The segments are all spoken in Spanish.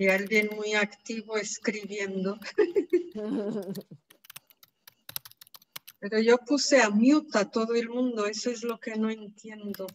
Y alguien muy activo escribiendo. Pero yo puse a mute a todo el mundo, eso es lo que no entiendo.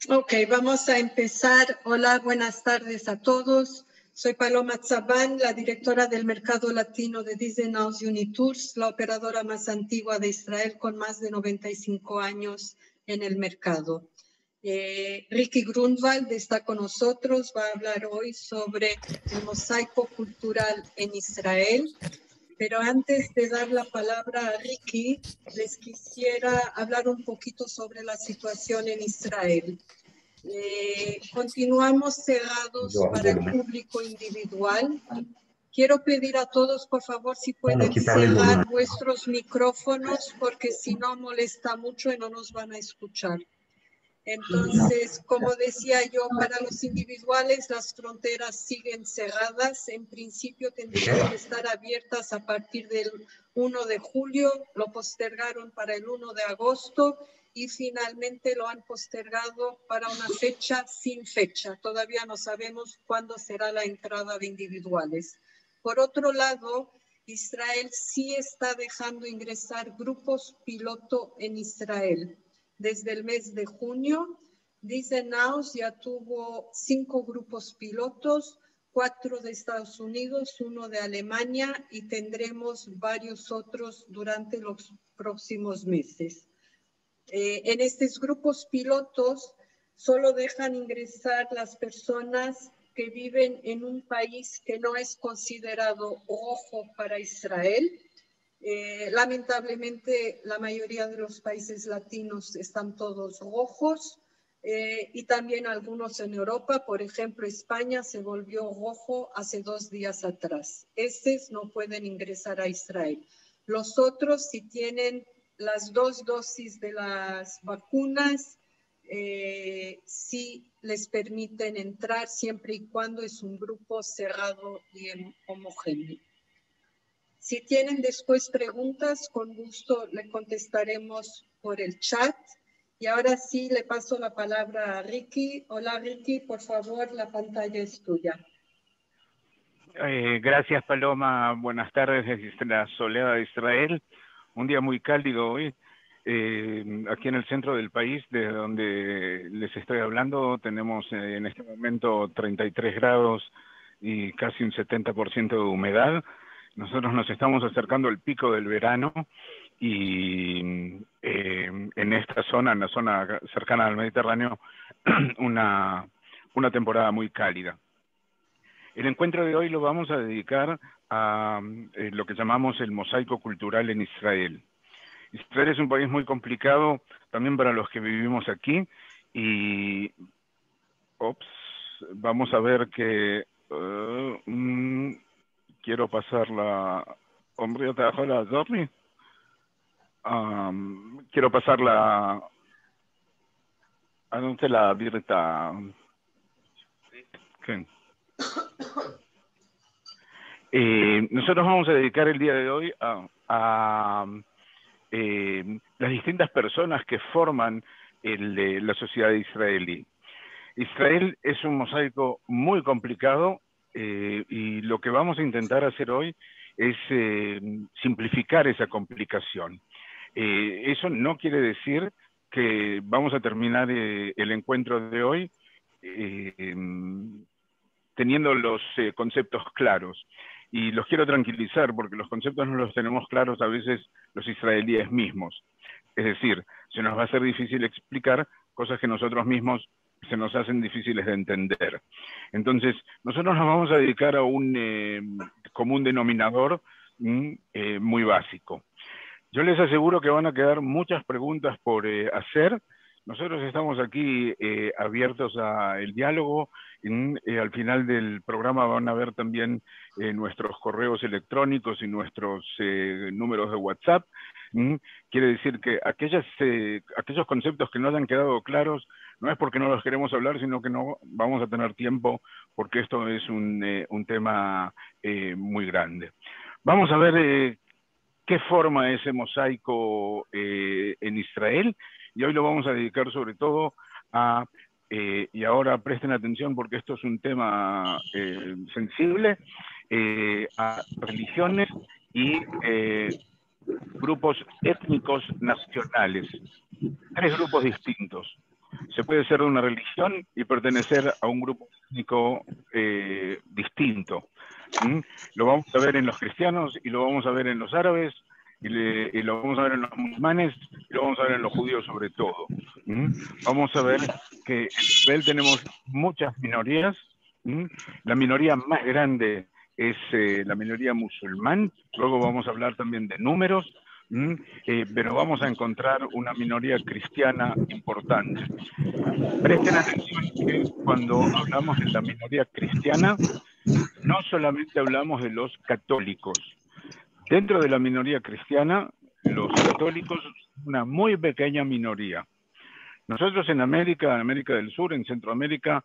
Ok, vamos a empezar. Hola, buenas tardes a todos. Soy Paloma Tzabán, la directora del mercado latino de Disney House Unitours, la operadora más antigua de Israel con más de 95 años en el mercado. Ricky Grunwald está con nosotros, va a hablar hoy sobre el mosaico cultural en Israel. Pero antes de dar la palabra a Ricky, les quisiera hablar un poquito sobre la situación en Israel. Continuamos cerrados para el público individual. Quiero pedir a todos, por favor, si pueden cerrar vuestros micrófonos, porque si no molesta mucho y no nos van a escuchar. Entonces, como decía yo, para los individuales las fronteras siguen cerradas. En principio tendrían que estar abiertas a partir del 1 de julio. Lo postergaron para el 1 de agosto y finalmente lo han postergado para una fecha sin fecha. Todavía no sabemos cuándo será la entrada de individuales. Por otro lado, Israel sí está dejando ingresar grupos piloto en Israel. Desde el mes de junio, Disney House ya tuvo 5 grupos pilotos, 4 de Estados Unidos, 1 de Alemania y tendremos varios otros durante los próximos meses. En estos grupos pilotos solo dejan ingresar las personas que viven en un país que no es considerado rojo para Israel. Lamentablemente la mayoría de los países latinos están todos rojos y también algunos en Europa, por ejemplo España se volvió rojo hace 2 días atrás. Estos no pueden ingresar a Israel. Los otros, si tienen las 2 dosis de las vacunas, sí les permiten entrar siempre y cuando es un grupo cerrado y homogéneo. Si tienen después preguntas, con gusto le contestaremos por el chat. Y ahora sí le paso la palabra a Ricky. Hola Ricky, por favor, la pantalla es tuya. Gracias Paloma, buenas tardes desde la soleada de Israel. Un día muy cálido hoy. Aquí en el centro del país, desde donde les estoy hablando, tenemos en este momento 33 grados y casi un 70% de humedad. Nosotros nos estamos acercando al pico del verano y en esta zona, en la zona cercana al Mediterráneo, una temporada muy cálida. El encuentro de hoy lo vamos a dedicar a lo que llamamos el mosaico cultural en Israel. Israel es un país muy complicado también para los que vivimos aquí y vamos a ver que quiero pasar la quiero pasar la ¿a la virta? ¿Qué? Nosotros vamos a dedicar el día de hoy a las distintas personas que forman la sociedad israelí. Israel es un mosaico muy complicado y lo que vamos a intentar hacer hoy es simplificar esa complicación. Eso no quiere decir que vamos a terminar el encuentro de hoy teniendo los conceptos claros. Y los quiero tranquilizar porque los conceptos no los tenemos claros a veces los israelíes mismos. Es decir, se nos va a hacer difícil explicar cosas que nosotros mismos se nos hacen difíciles de entender. Entonces, nosotros nos vamos a dedicar a un común denominador muy básico. Yo les aseguro que van a quedar muchas preguntas por hacer. Nosotros estamos aquí abiertos al diálogo. Al final del programa van a ver también nuestros correos electrónicos y nuestros números de WhatsApp. Quiere decir que aquellos conceptos que no hayan quedado claros, no es porque no los queremos hablar, sino que no vamos a tener tiempo, porque esto es un tema muy grande. Vamos a ver qué forma ese mosaico en Israel, y hoy lo vamos a dedicar sobre todo a, y ahora presten atención porque esto es un tema sensible, a religiones y grupos étnicos nacionales. 3 grupos distintos. Se puede ser de una religión y pertenecer a un grupo étnico distinto. Lo vamos a ver en los cristianos y lo vamos a ver en los árabes y lo vamos a ver en los musulmanes y lo vamos a ver en los judíos sobre todo. Vamos a ver que en Israel tenemos muchas minorías. La minoría más grande es la minoría musulmán. Luego vamos a hablar también de números. Pero vamos a encontrar una minoría cristiana importante. Presten atención que cuando hablamos de la minoría cristiana, no solamente hablamos de los católicos. Dentro de la minoría cristiana, los católicos son una muy pequeña minoría. Nosotros en América del Sur, en Centroamérica,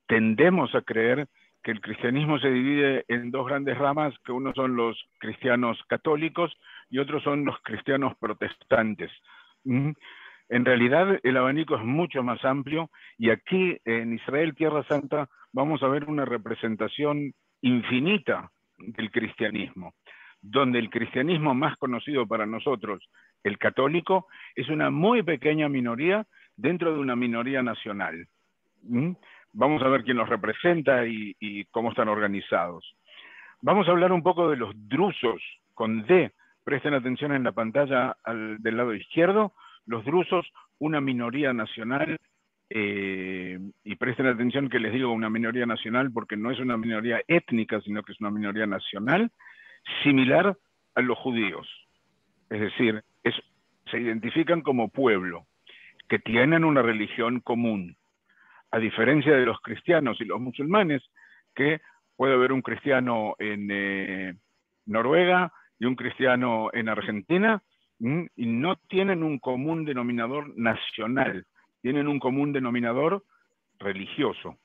tendemos a creer que el cristianismo se divide en 2 grandes ramas, que uno son los cristianos católicos y otros son los cristianos protestantes. En realidad el abanico es mucho más amplio y aquí en Israel, Tierra Santa, vamos a ver una representación infinita del cristianismo, donde el cristianismo más conocido para nosotros, el católico, es una muy pequeña minoría dentro de una minoría nacional. Vamos a ver quién los representa y cómo están organizados. Vamos a hablar un poco de los drusos, con D. Presten atención en la pantalla del lado izquierdo. Los drusos, una minoría nacional, y presten atención que les digo una minoría nacional porque no es una minoría étnica, sino que es una minoría nacional, similar a los judíos. Es decir, se identifican como pueblo, que tienen una religión común. A diferencia de los cristianos y los musulmanes, que puede haber un cristiano en Noruega y un cristiano en Argentina, y no tienen un común denominador nacional, tienen un común denominador religioso.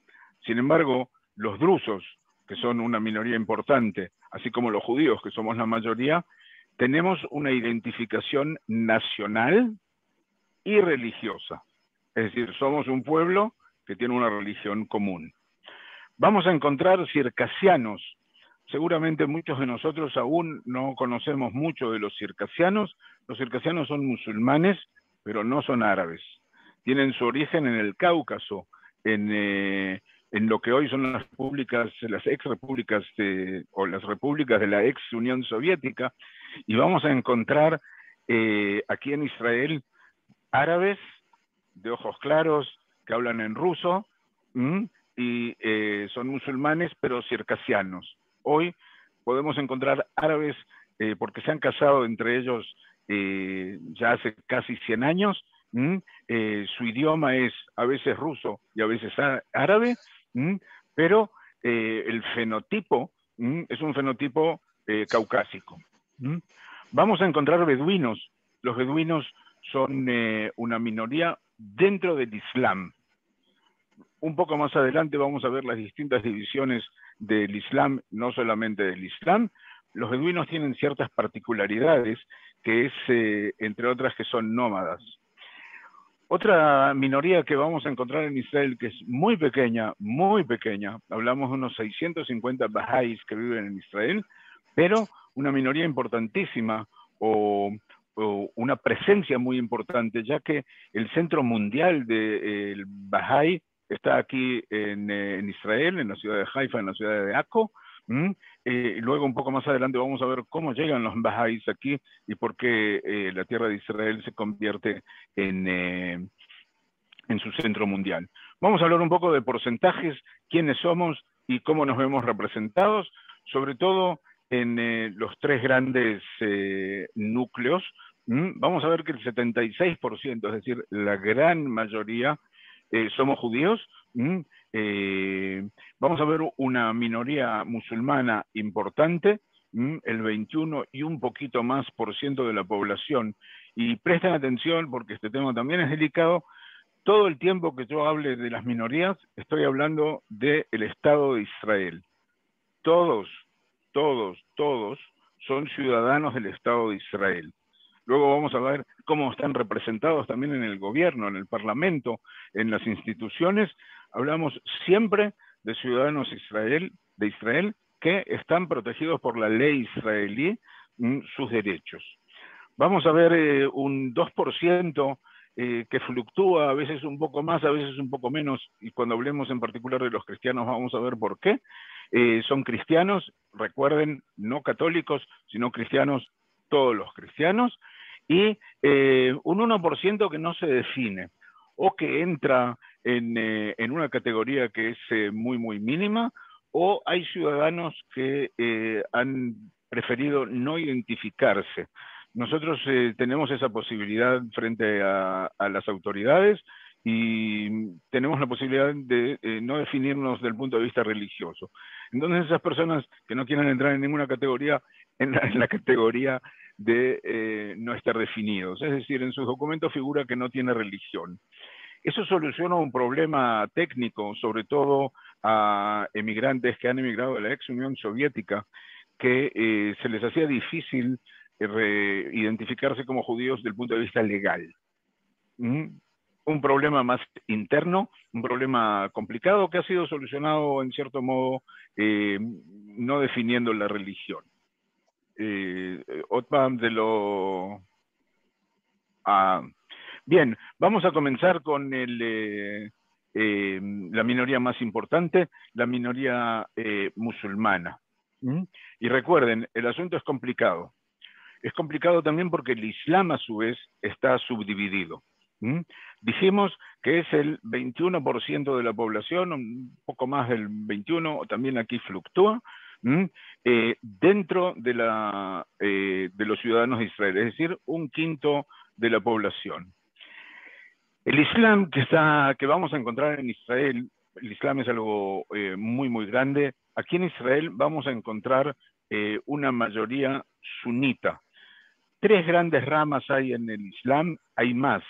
Sin embargo, los drusos, que son una minoría importante, así como los judíos, que somos la mayoría, tenemos una identificación nacional y religiosa. Es decir, somos un pueblo que tiene una religión común. Vamos a encontrar circasianos. Seguramente muchos de nosotros aún no conocemos mucho de los circasianos. Los circasianos son musulmanes, pero no son árabes. Tienen su origen en el Cáucaso, en lo que hoy son las repúblicas, las ex repúblicas o las repúblicas de la ex Unión Soviética, y vamos a encontrar aquí en Israel árabes de ojos claros que hablan en ruso y son musulmanes pero circasianos. Hoy podemos encontrar árabes porque se han casado entre ellos ya hace casi 100 años. Su idioma es a veces ruso y a veces árabe, pero el fenotipo es un fenotipo caucásico. Vamos a encontrar beduinos. Los beduinos son una minoría dentro del Islam. Un poco más adelante vamos a ver las distintas divisiones del Islam, no solamente del Islam. Los beduinos tienen ciertas particularidades, que es, entre otras, que son nómadas. Otra minoría que vamos a encontrar en Israel, que es muy pequeña, hablamos de unos 650 bahá'ís que viven en Israel, pero una minoría importantísima o una presencia muy importante, ya que el centro mundial del Bahá'í está aquí en Israel, en la ciudad de Haifa, en la ciudad de Akko. Luego un poco más adelante vamos a ver cómo llegan los Bahá'ís aquí y por qué la tierra de Israel se convierte en su centro mundial. Vamos a hablar un poco de porcentajes, quiénes somos y cómo nos vemos representados, sobre todo en los tres grandes núcleos, vamos a ver que el 76%, es decir, la gran mayoría, somos judíos. Vamos a ver una minoría musulmana importante, el 21 y un poquito más por ciento de la población. Y presten atención porque este tema también es delicado. Todo el tiempo que yo hable de las minorías, estoy hablando del Estado de Israel. Todos son ciudadanos del Estado de Israel. Luego vamos a ver cómo están representados también en el gobierno, en el parlamento, en las instituciones. Hablamos siempre de ciudadanos de Israel que están protegidos por la ley israelí, sus derechos. Vamos a ver un 2% que fluctúa, a veces un poco más, a veces un poco menos, y cuando hablemos en particular de los cristianos vamos a ver por qué. Son cristianos, recuerden, no católicos, sino cristianos, todos los cristianos, y un 1% que no se define, o que entra en una categoría que es muy mínima, o hay ciudadanos que han preferido no identificarse. Nosotros tenemos esa posibilidad frente a las autoridades y tenemos la posibilidad de no definirnos desde el punto de vista religioso. Entonces esas personas que no quieran entrar en ninguna categoría, en la categoría de no estar definidos, es decir, en sus documentos figura que no tiene religión. Eso soluciona un problema técnico, sobre todo a emigrantes que han emigrado de la ex Unión Soviética, que se les hacía difícil identificarse como judíos desde el punto de vista legal. Un problema más interno, un problema complicado que ha sido solucionado en cierto modo no definiendo la religión. Bien, vamos a comenzar con la minoría más importante, la minoría musulmana. Y recuerden, el asunto es complicado. Es complicado también porque el Islam a su vez está subdividido. Dijimos que es el 21% de la población, un poco más del 21%, también aquí fluctúa, dentro de los ciudadanos de Israel, es decir, un quinto de la población. El Islam que vamos a encontrar en Israel, el Islam es algo muy grande. Aquí en Israel vamos a encontrar una mayoría sunita. Tres grandes ramas hay en el Islam, hay más.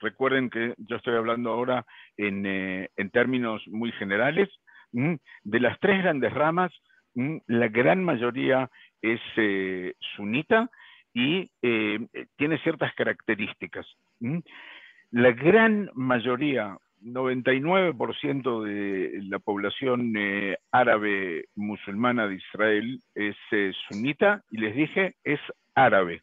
Recuerden que yo estoy hablando ahora en términos muy generales. De las tres grandes ramas, la gran mayoría es sunita y tiene ciertas características. La gran mayoría, 99% de la población árabe musulmana de Israel es sunita, y les dije, es árabe.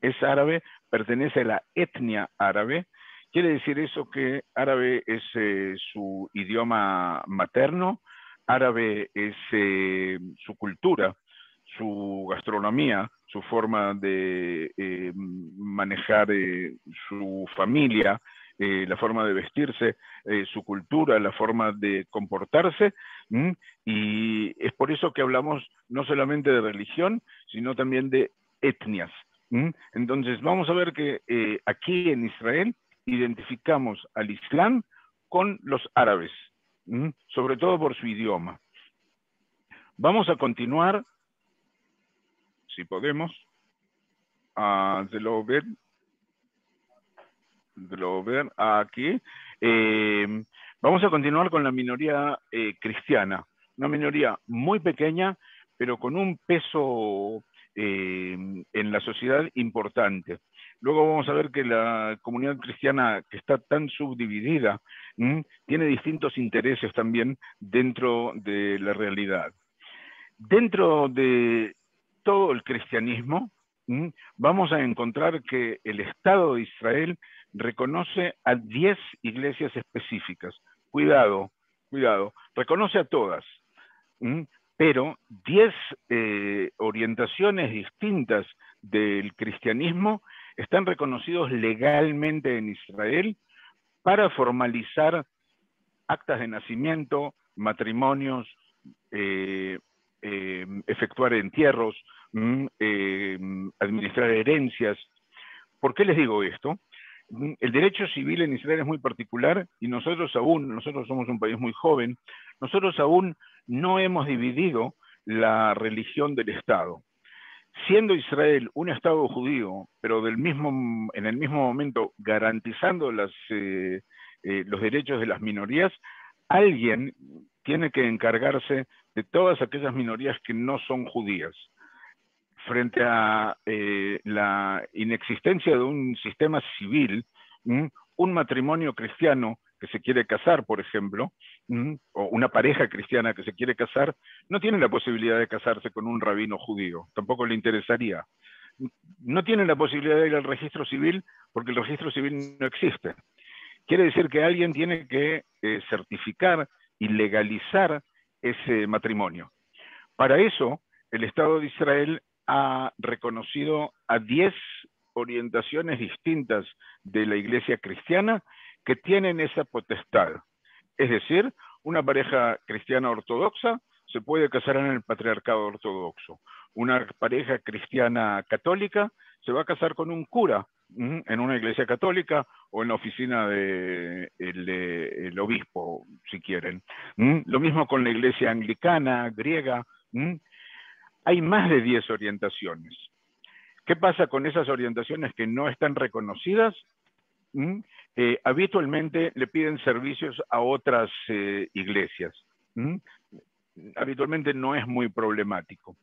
Es árabe, pertenece a la etnia árabe. Quiere decir eso que árabe es su idioma materno, árabe es su cultura, su gastronomía, su forma de manejar su familia, la forma de vestirse, su cultura, la forma de comportarse, y es por eso que hablamos no solamente de religión, sino también de etnias. Entonces vamos a ver que aquí en Israel identificamos al Islam con los árabes, sobre todo por su idioma. Vamos a continuar, si podemos, de lo ver aquí. Vamos a continuar con la minoría cristiana, una minoría muy pequeña, pero con un peso en la sociedad importante. Luego vamos a ver que la comunidad cristiana, que está tan subdividida, tiene distintos intereses también dentro de la realidad. Dentro de todo el cristianismo, vamos a encontrar que el Estado de Israel reconoce a 10 iglesias específicas. Cuidado, reconoce a todas, pero 10 orientaciones distintas del cristianismo están reconocidos legalmente en Israel para formalizar actas de nacimiento, matrimonios, efectuar entierros, administrar herencias. ¿Por qué les digo esto? El derecho civil en Israel es muy particular y nosotros somos un país muy joven, nosotros aún no hemos dividido la religión del Estado. Siendo Israel un Estado judío, pero en el mismo momento garantizando los derechos de las minorías, alguien tiene que encargarse de todas aquellas minorías que no son judías. Frente a la inexistencia de un sistema civil, un matrimonio cristiano que se quiere casar, por ejemplo, o una pareja cristiana que se quiere casar, no tiene la posibilidad de casarse con un rabino judío, tampoco le interesaría. No tiene la posibilidad de ir al registro civil porque el registro civil no existe. Quiere decir que alguien tiene que certificar y legalizar ese matrimonio. Para eso, el Estado de Israel ha reconocido a 10 orientaciones distintas de la Iglesia cristiana que tienen esa potestad. Es decir, una pareja cristiana ortodoxa se puede casar en el patriarcado ortodoxo. Una pareja cristiana católica se va a casar con un cura en una iglesia católica o en la oficina del obispo, si quieren. Lo mismo con la iglesia anglicana, griega. Hay más de 10 orientaciones. ¿Qué pasa con esas orientaciones que no están reconocidas? Habitualmente le piden servicios a otras iglesias. Habitualmente no es muy problemático.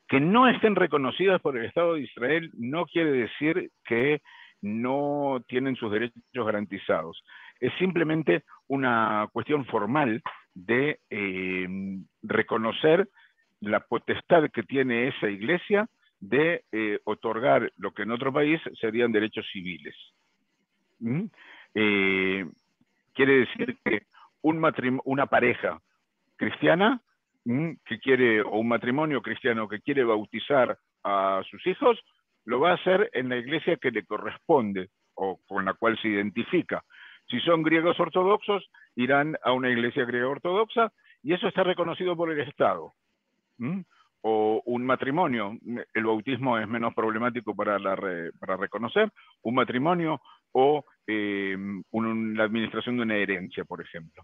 Que no estén reconocidas por el Estado de Israel no quiere decir que no tienen sus derechos garantizados. Es simplemente una cuestión formal de reconocer la potestad que tiene esa iglesia de otorgar lo que en otro país serían derechos civiles. Quiere decir que una pareja cristiana que quiere, o un matrimonio cristiano que quiere bautizar a sus hijos, lo va a hacer en la iglesia que le corresponde o con la cual se identifica. Si son griegos ortodoxos, irán a una iglesia griega ortodoxa y eso está reconocido por el Estado. O un matrimonio, el bautismo es menos problemático para reconocer, un matrimonio o la administración de una herencia, por ejemplo.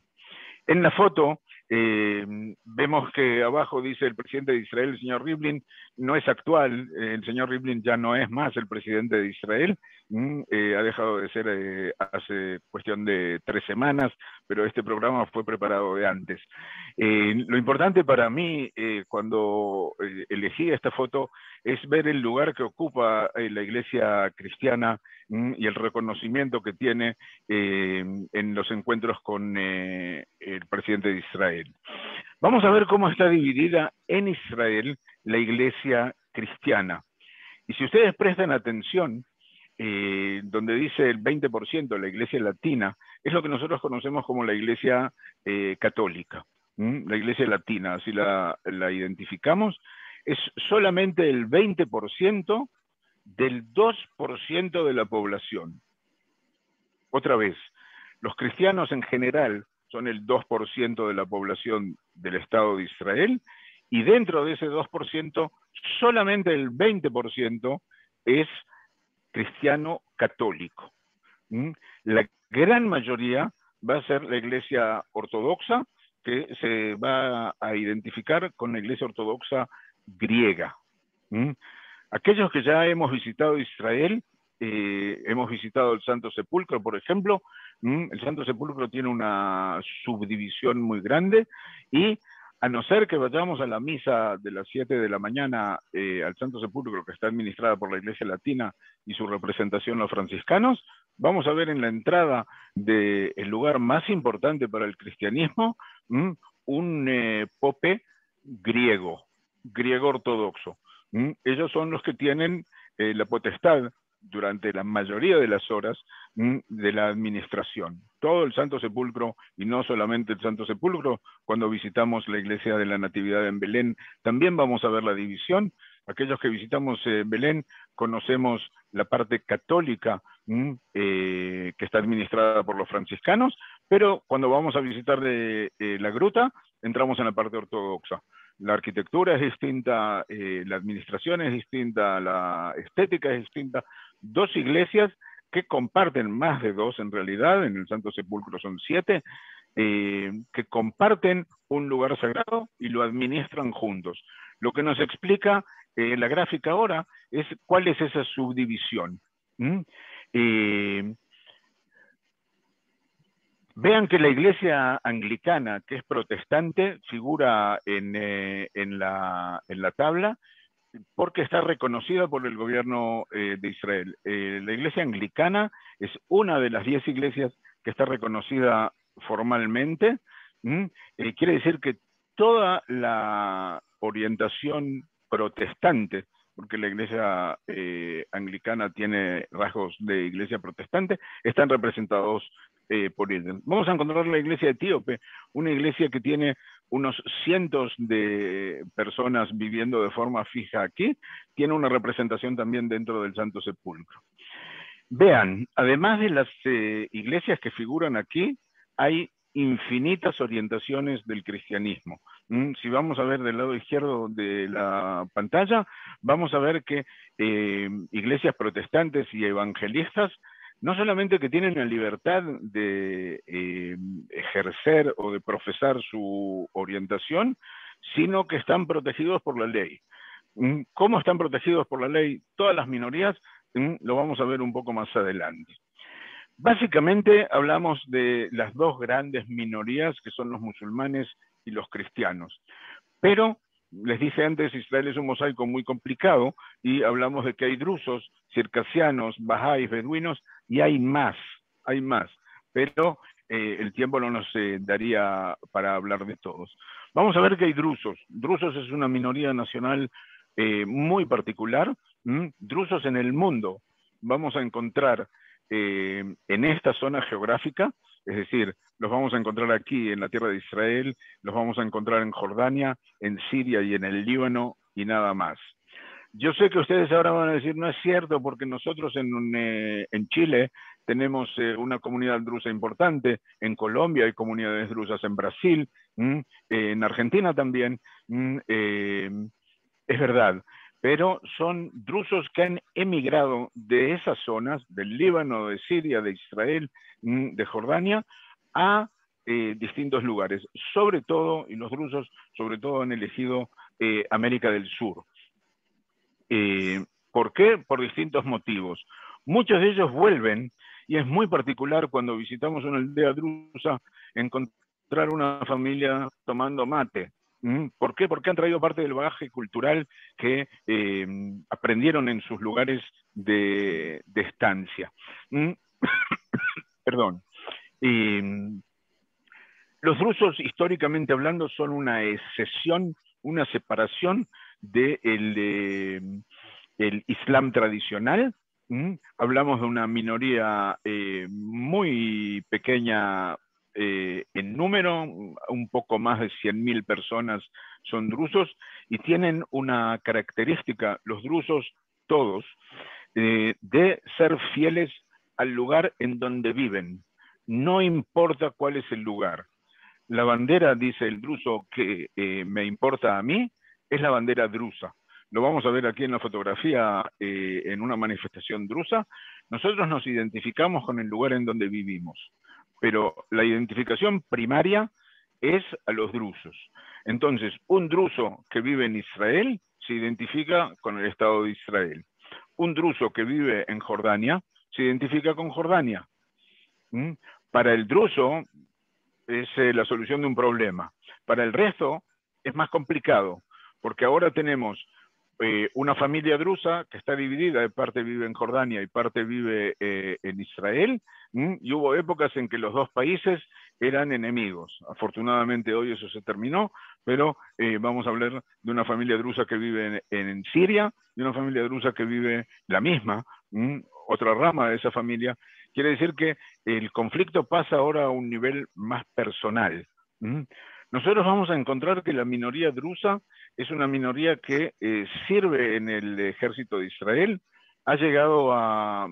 En la foto vemos que abajo dice el presidente de Israel, el señor Rivlin, no es actual, el señor Rivlin ya no es más el presidente de Israel, ha dejado de ser hace cuestión de 3 semanas, pero este programa fue preparado de antes. Lo importante para mí cuando elegí esta foto es ver el lugar que ocupa la iglesia cristiana y el reconocimiento que tiene en los encuentros con el presidente de Israel. Vamos a ver cómo está dividida en Israel la iglesia cristiana. Y si ustedes prestan atención, donde dice el 20%, la iglesia latina, es lo que nosotros conocemos como la iglesia católica. La iglesia latina, así la identificamos, es solamente el 20% del 2% de la población. Otra vez, los cristianos en general son el 2% de la población del Estado de Israel, y dentro de ese 2%, solamente el 20% es cristiano católico. La gran mayoría va a ser la iglesia ortodoxa, que se va a identificar con la iglesia ortodoxa griega. Aquellos que ya hemos visitado Israel, hemos visitado el Santo Sepulcro, por ejemplo. El Santo Sepulcro tiene una subdivisión muy grande y a no ser que vayamos a la misa de las 7 de la mañana al Santo Sepulcro, que está administrada por la Iglesia Latina y su representación los franciscanos, vamos a ver en la entrada del lugar más importante para el cristianismo un pope griego ortodoxo. Ellos son los que tienen la potestad durante la mayoría de las horas de la administración. Todo el Santo Sepulcro, y no solamente el Santo Sepulcro, cuando visitamos la iglesia de la Natividad en Belén, también vamos a ver la división. Aquellos que visitamos Belén conocemos la parte católica que está administrada por los franciscanos, pero cuando vamos a visitar la gruta, entramos en la parte ortodoxa. La arquitectura es distinta, la administración es distinta, la estética es distinta. Dos iglesias que comparten, más de dos en realidad, en el Santo Sepulcro son 7, que comparten un lugar sagrado y lo administran juntos. Lo que nos explica la gráfica ahora es cuál es esa subdivisión. Vean que la iglesia anglicana, que es protestante, figura en la tabla, porque está reconocida por el gobierno de Israel. La iglesia anglicana es una de las 10 iglesias que está reconocida formalmente. Quiere decir que toda la orientación protestante, porque la iglesia anglicana tiene rasgos de iglesia protestante, están representados por ella. Vamos a encontrar la iglesia etíope, una iglesia que tiene unos cientos de personas viviendo de forma fija aquí, tiene una representación también dentro del Santo Sepulcro. Vean, además de las iglesias que figuran aquí, hay infinitas orientaciones del cristianismo. Si vamos a ver del lado izquierdo de la pantalla, vamos a ver que iglesias protestantes y evangelistas no solamente que tienen la libertad de ejercer o de profesar su orientación, sino que están protegidos por la ley. ¿Cómo están protegidos por la ley todas las minorías? Lo vamos a ver un poco más adelante. Básicamente hablamos de las dos grandes minorías que son los musulmanes y los cristianos. Pero les dije antes, Israel es un mosaico muy complicado y hablamos de que hay drusos, circasianos, bahá'ís, beduinos y hay más, pero el tiempo no nos daría para hablar de todos. Vamos a ver que hay drusos. Drusos es una minoría nacional muy particular. Drusos en el mundo vamos a encontrar en esta zona geográfica, es decir, los vamos a encontrar aquí en la tierra de Israel, los vamos a encontrar en Jordania, en Siria y en el Líbano y nada más. Yo sé que ustedes ahora van a decir, no es cierto, porque nosotros en Chile tenemos una comunidad drusa importante, en Colombia hay comunidades drusas, en Brasil, en Argentina también, es verdad, pero son drusos que han emigrado de esas zonas, del Líbano, de Siria, de Israel, de Jordania, a distintos lugares, sobre todo, y los drusos sobre todo han elegido América del Sur. ¿Por qué? Por distintos motivos. Muchos de ellos vuelven, y es muy particular cuando visitamos una aldea drusa encontrar una familia tomando mate. ¿Por qué? Porque han traído parte del bagaje cultural que aprendieron en sus lugares de estancia. Perdón. Los drusos, históricamente hablando, son una excepción, una separación del Islam tradicional. Hablamos de una minoría muy pequeña en número, un poco más de 100.000 personas son drusos, y tienen una característica, los drusos todos, de ser fieles al lugar en donde viven. No importa cuál es el lugar. La bandera, dice el druso, que me importa a mí, es la bandera drusa. Lo vamos a ver aquí en la fotografía en una manifestación drusa. Nosotros nos identificamos con el lugar en donde vivimos, pero la identificación primaria es a los drusos. Entonces, un druso que vive en Israel se identifica con el Estado de Israel. Un druso que vive en Jordania se identifica con Jordania. Para el druso es la solución de un problema. Para el resto es más complicado, porque ahora tenemos una familia drusa que está dividida, de parte vive en Jordania y parte vive en Israel, y hubo épocas en que los dos países eran enemigos. Afortunadamente hoy eso se terminó, pero vamos a hablar de una familia drusa que vive en Siria y una familia drusa que vive la misma, otra rama de esa familia. Quiere decir que el conflicto pasa ahora a un nivel más personal. Nosotros vamos a encontrar que la minoría drusa es una minoría que sirve en el ejército de Israel, ha llegado a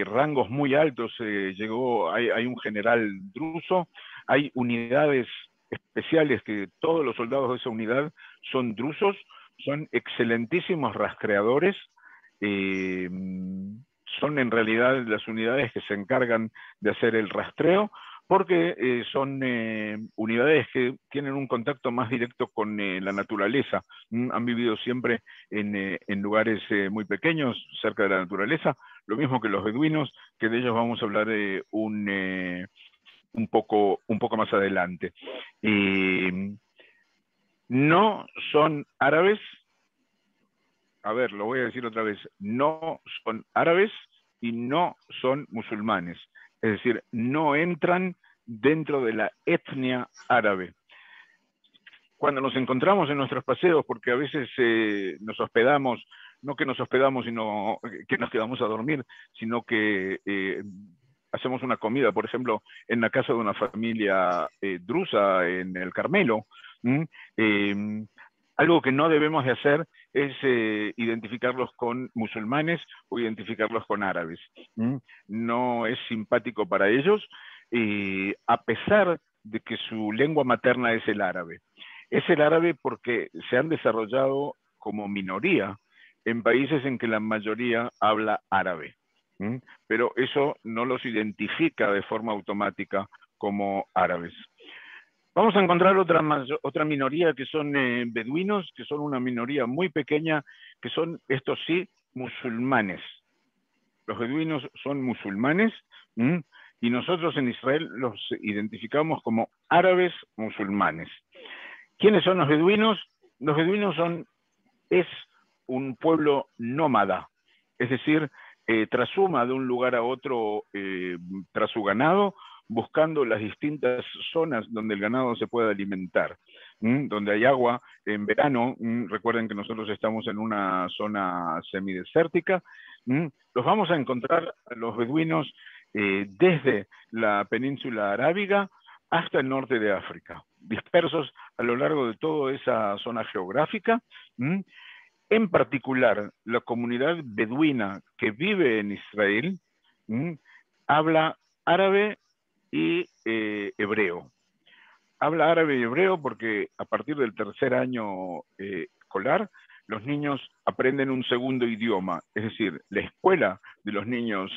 rangos muy altos, hay un general druso, hay unidades especiales, que todos los soldados de esa unidad son drusos, son excelentísimos rastreadores, son en realidad las unidades que se encargan de hacer el rastreo, porque son unidades que tienen un contacto más directo con la naturaleza. Han vivido siempre en lugares muy pequeños, cerca de la naturaleza, lo mismo que los beduinos, que de ellos vamos a hablar un poco más adelante. No son árabes, a ver, lo voy a decir otra vez, no son árabes y no son musulmanes. Es decir, no entran dentro de la etnia árabe. Cuando nos encontramos en nuestros paseos, porque a veces nos hospedamos, no que nos hospedamos, sino que nos quedamos a dormir, sino que hacemos una comida, por ejemplo, en la casa de una familia drusa en el Carmelo. Algo que no debemos de hacer es identificarlos con musulmanes o identificarlos con árabes. No es simpático para ellos, a pesar de que su lengua materna es el árabe. Es el árabe porque se han desarrollado como minoría en países en que la mayoría habla árabe. Pero eso no los identifica de forma automática como árabes. Vamos a encontrar otra minoría que son beduinos, que son una minoría muy pequeña, que son, estos sí, musulmanes. Los beduinos son musulmanes, y nosotros en Israel los identificamos como árabes musulmanes. ¿Quiénes son los beduinos? Los beduinos es un pueblo nómada, es decir, trashuma de un lugar a otro tras su ganado, buscando las distintas zonas donde el ganado se pueda alimentar, donde hay agua en verano. Recuerden que nosotros estamos en una zona semidesértica. Los vamos a encontrar los beduinos desde la península arábiga hasta el norte de África, dispersos a lo largo de toda esa zona geográfica. En particular, la comunidad beduina que vive en Israel habla árabe y hebreo. Habla árabe y hebreo porque a partir del tercer año escolar, los niños aprenden un segundo idioma, es decir, la escuela de los niños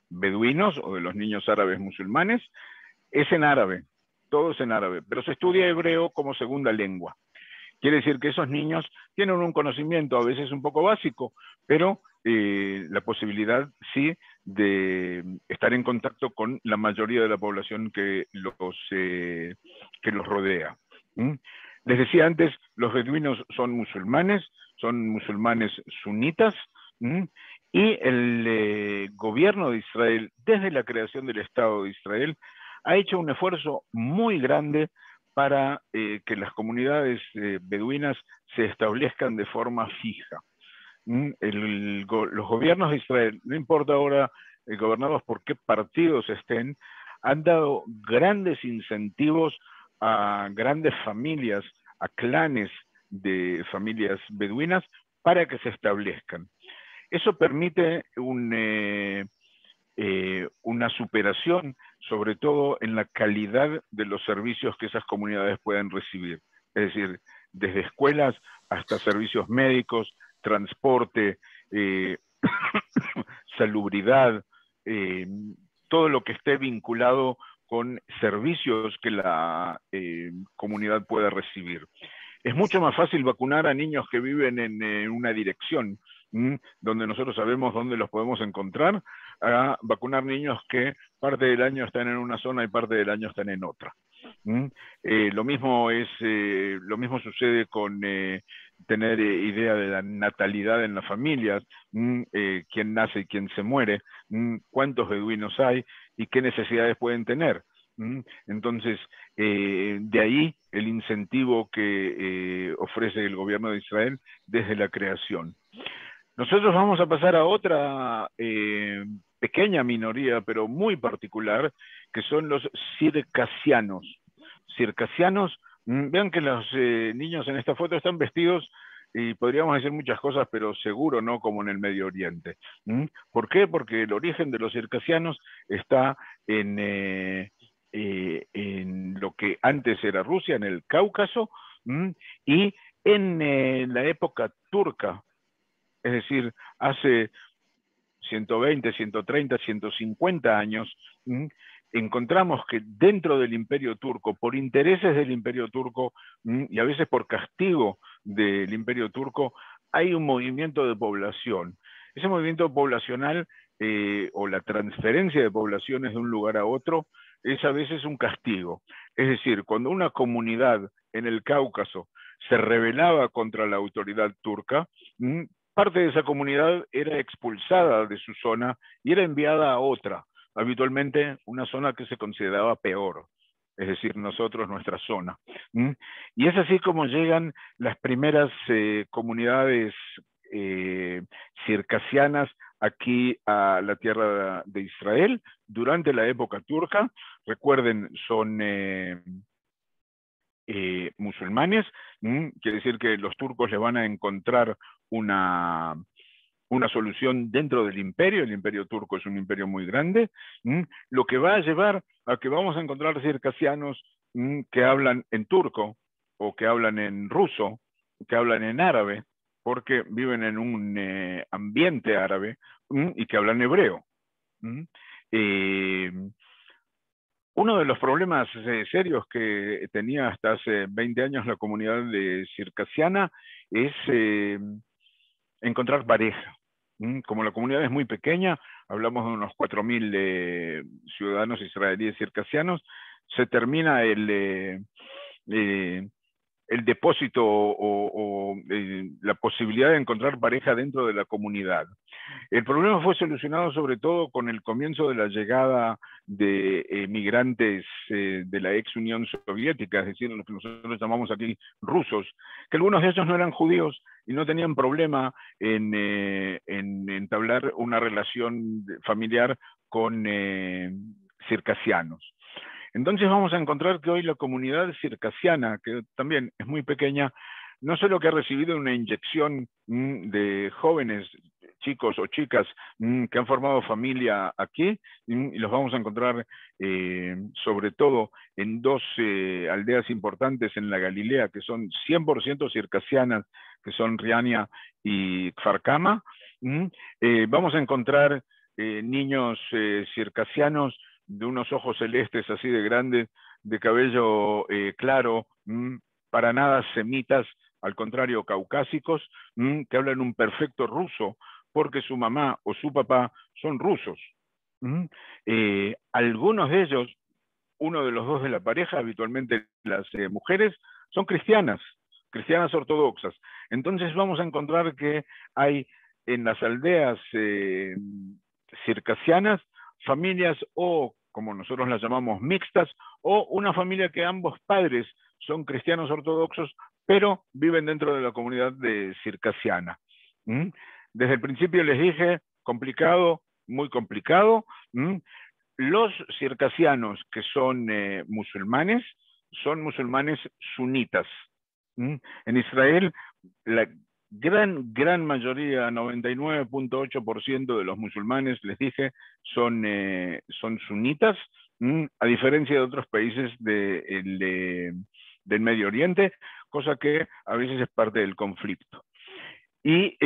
beduinos o de los niños árabes musulmanes es en árabe, todo es en árabe, pero se estudia hebreo como segunda lengua. Quiere decir que esos niños tienen un conocimiento a veces un poco básico, pero la posibilidad sí de estar en contacto con la mayoría de la población que los rodea. Les decía antes, los beduinos son musulmanes sunitas, y el gobierno de Israel, desde la creación del Estado de Israel, ha hecho un esfuerzo muy grande para que las comunidades beduinas se establezcan de forma fija. Los gobiernos de Israel, no importa ahora gobernados por qué partidos estén, han dado grandes incentivos a grandes familias, a clanes de familias beduinas para que se establezcan. Eso permite una superación, sobre todo en la calidad de los servicios que esas comunidades pueden recibir. Es decir, desde escuelas hasta servicios médicos, transporte, salubridad, todo lo que esté vinculado con servicios que la comunidad pueda recibir. Es mucho más fácil vacunar a niños que viven en una dirección, donde nosotros sabemos dónde los podemos encontrar, a vacunar niños que parte del año están en una zona y parte del año están en otra. Lo mismo sucede con tener idea de la natalidad en las familias, quién nace y quién se muere, cuántos beduinos hay y qué necesidades pueden tener. Entonces, de ahí el incentivo que ofrece el gobierno de Israel desde la creación. Nosotros vamos a pasar a otra pequeña minoría, pero muy particular, que son los circasianos. Circasianos, vean que los niños en esta foto están vestidos, y podríamos decir muchas cosas, pero seguro no como en el Medio Oriente. ¿Por qué? Porque el origen de los circasianos está en lo que que antes era Rusia, en el Cáucaso, y en la época turca, es decir, hace 120, 130, 150 años, encontramos que dentro del Imperio Turco, por intereses del Imperio Turco y a veces por castigo del Imperio Turco, hay un movimiento de población. Ese movimiento poblacional o la transferencia de poblaciones de un lugar a otro es a veces un castigo. Es decir, cuando una comunidad en el Cáucaso se rebelaba contra la autoridad turca, parte de esa comunidad era expulsada de su zona y era enviada a otra, habitualmente una zona que se consideraba peor, es decir, nosotros, nuestra zona. Y es así como llegan las primeras comunidades circasianas aquí a la tierra de Israel durante la época turca. Recuerden, son musulmanes, quiere decir que los turcos le van a encontrar una solución dentro del imperio. El imperio turco es un imperio muy grande, lo que va a llevar a que vamos a encontrar circasianos que hablan en turco, o que hablan en ruso, que hablan en árabe, porque viven en un ambiente árabe, y que hablan hebreo. Uno de los problemas serios que tenía hasta hace 20 años la comunidad circasiana es encontrar pareja. Como la comunidad es muy pequeña, hablamos de unos 4.000 ciudadanos israelíes circasianos, se termina el depósito o la posibilidad de encontrar pareja dentro de la comunidad. El problema fue solucionado sobre todo con el comienzo de la llegada de migrantes de la ex Unión Soviética, es decir, lo que nosotros llamamos aquí rusos, que algunos de ellos no eran judíos y no tenían problema en entablar una relación familiar con circasianos. Entonces vamos a encontrar que hoy la comunidad circasiana, que también es muy pequeña, no solo que ha recibido una inyección de jóvenes, chicos o chicas que han formado familia aquí, y los vamos a encontrar sobre todo en dos aldeas importantes en la Galilea, que son 100% circasianas, que son Riania y Kfar Kama. Vamos a encontrar niños circasianos de unos ojos celestes así de grandes, de cabello claro, para nada semitas, al contrario, caucásicos, que hablan un perfecto ruso, porque su mamá o su papá son rusos. Algunos de ellos, uno de los dos de la pareja, habitualmente las mujeres, son cristianas ortodoxas. Entonces vamos a encontrar que hay en las aldeas circasianas familias, o como nosotros las llamamos mixtas, o una familia que ambos padres son cristianos ortodoxos, pero viven dentro de la comunidad circasiana. Desde el principio les dije, complicado, muy complicado. Los circasianos que son musulmanes sunitas. En Israel, la gran mayoría, 99.8% de los musulmanes, les dije, son sunitas, a diferencia de otros países del Medio Oriente, cosa que a veces es parte del conflicto. Y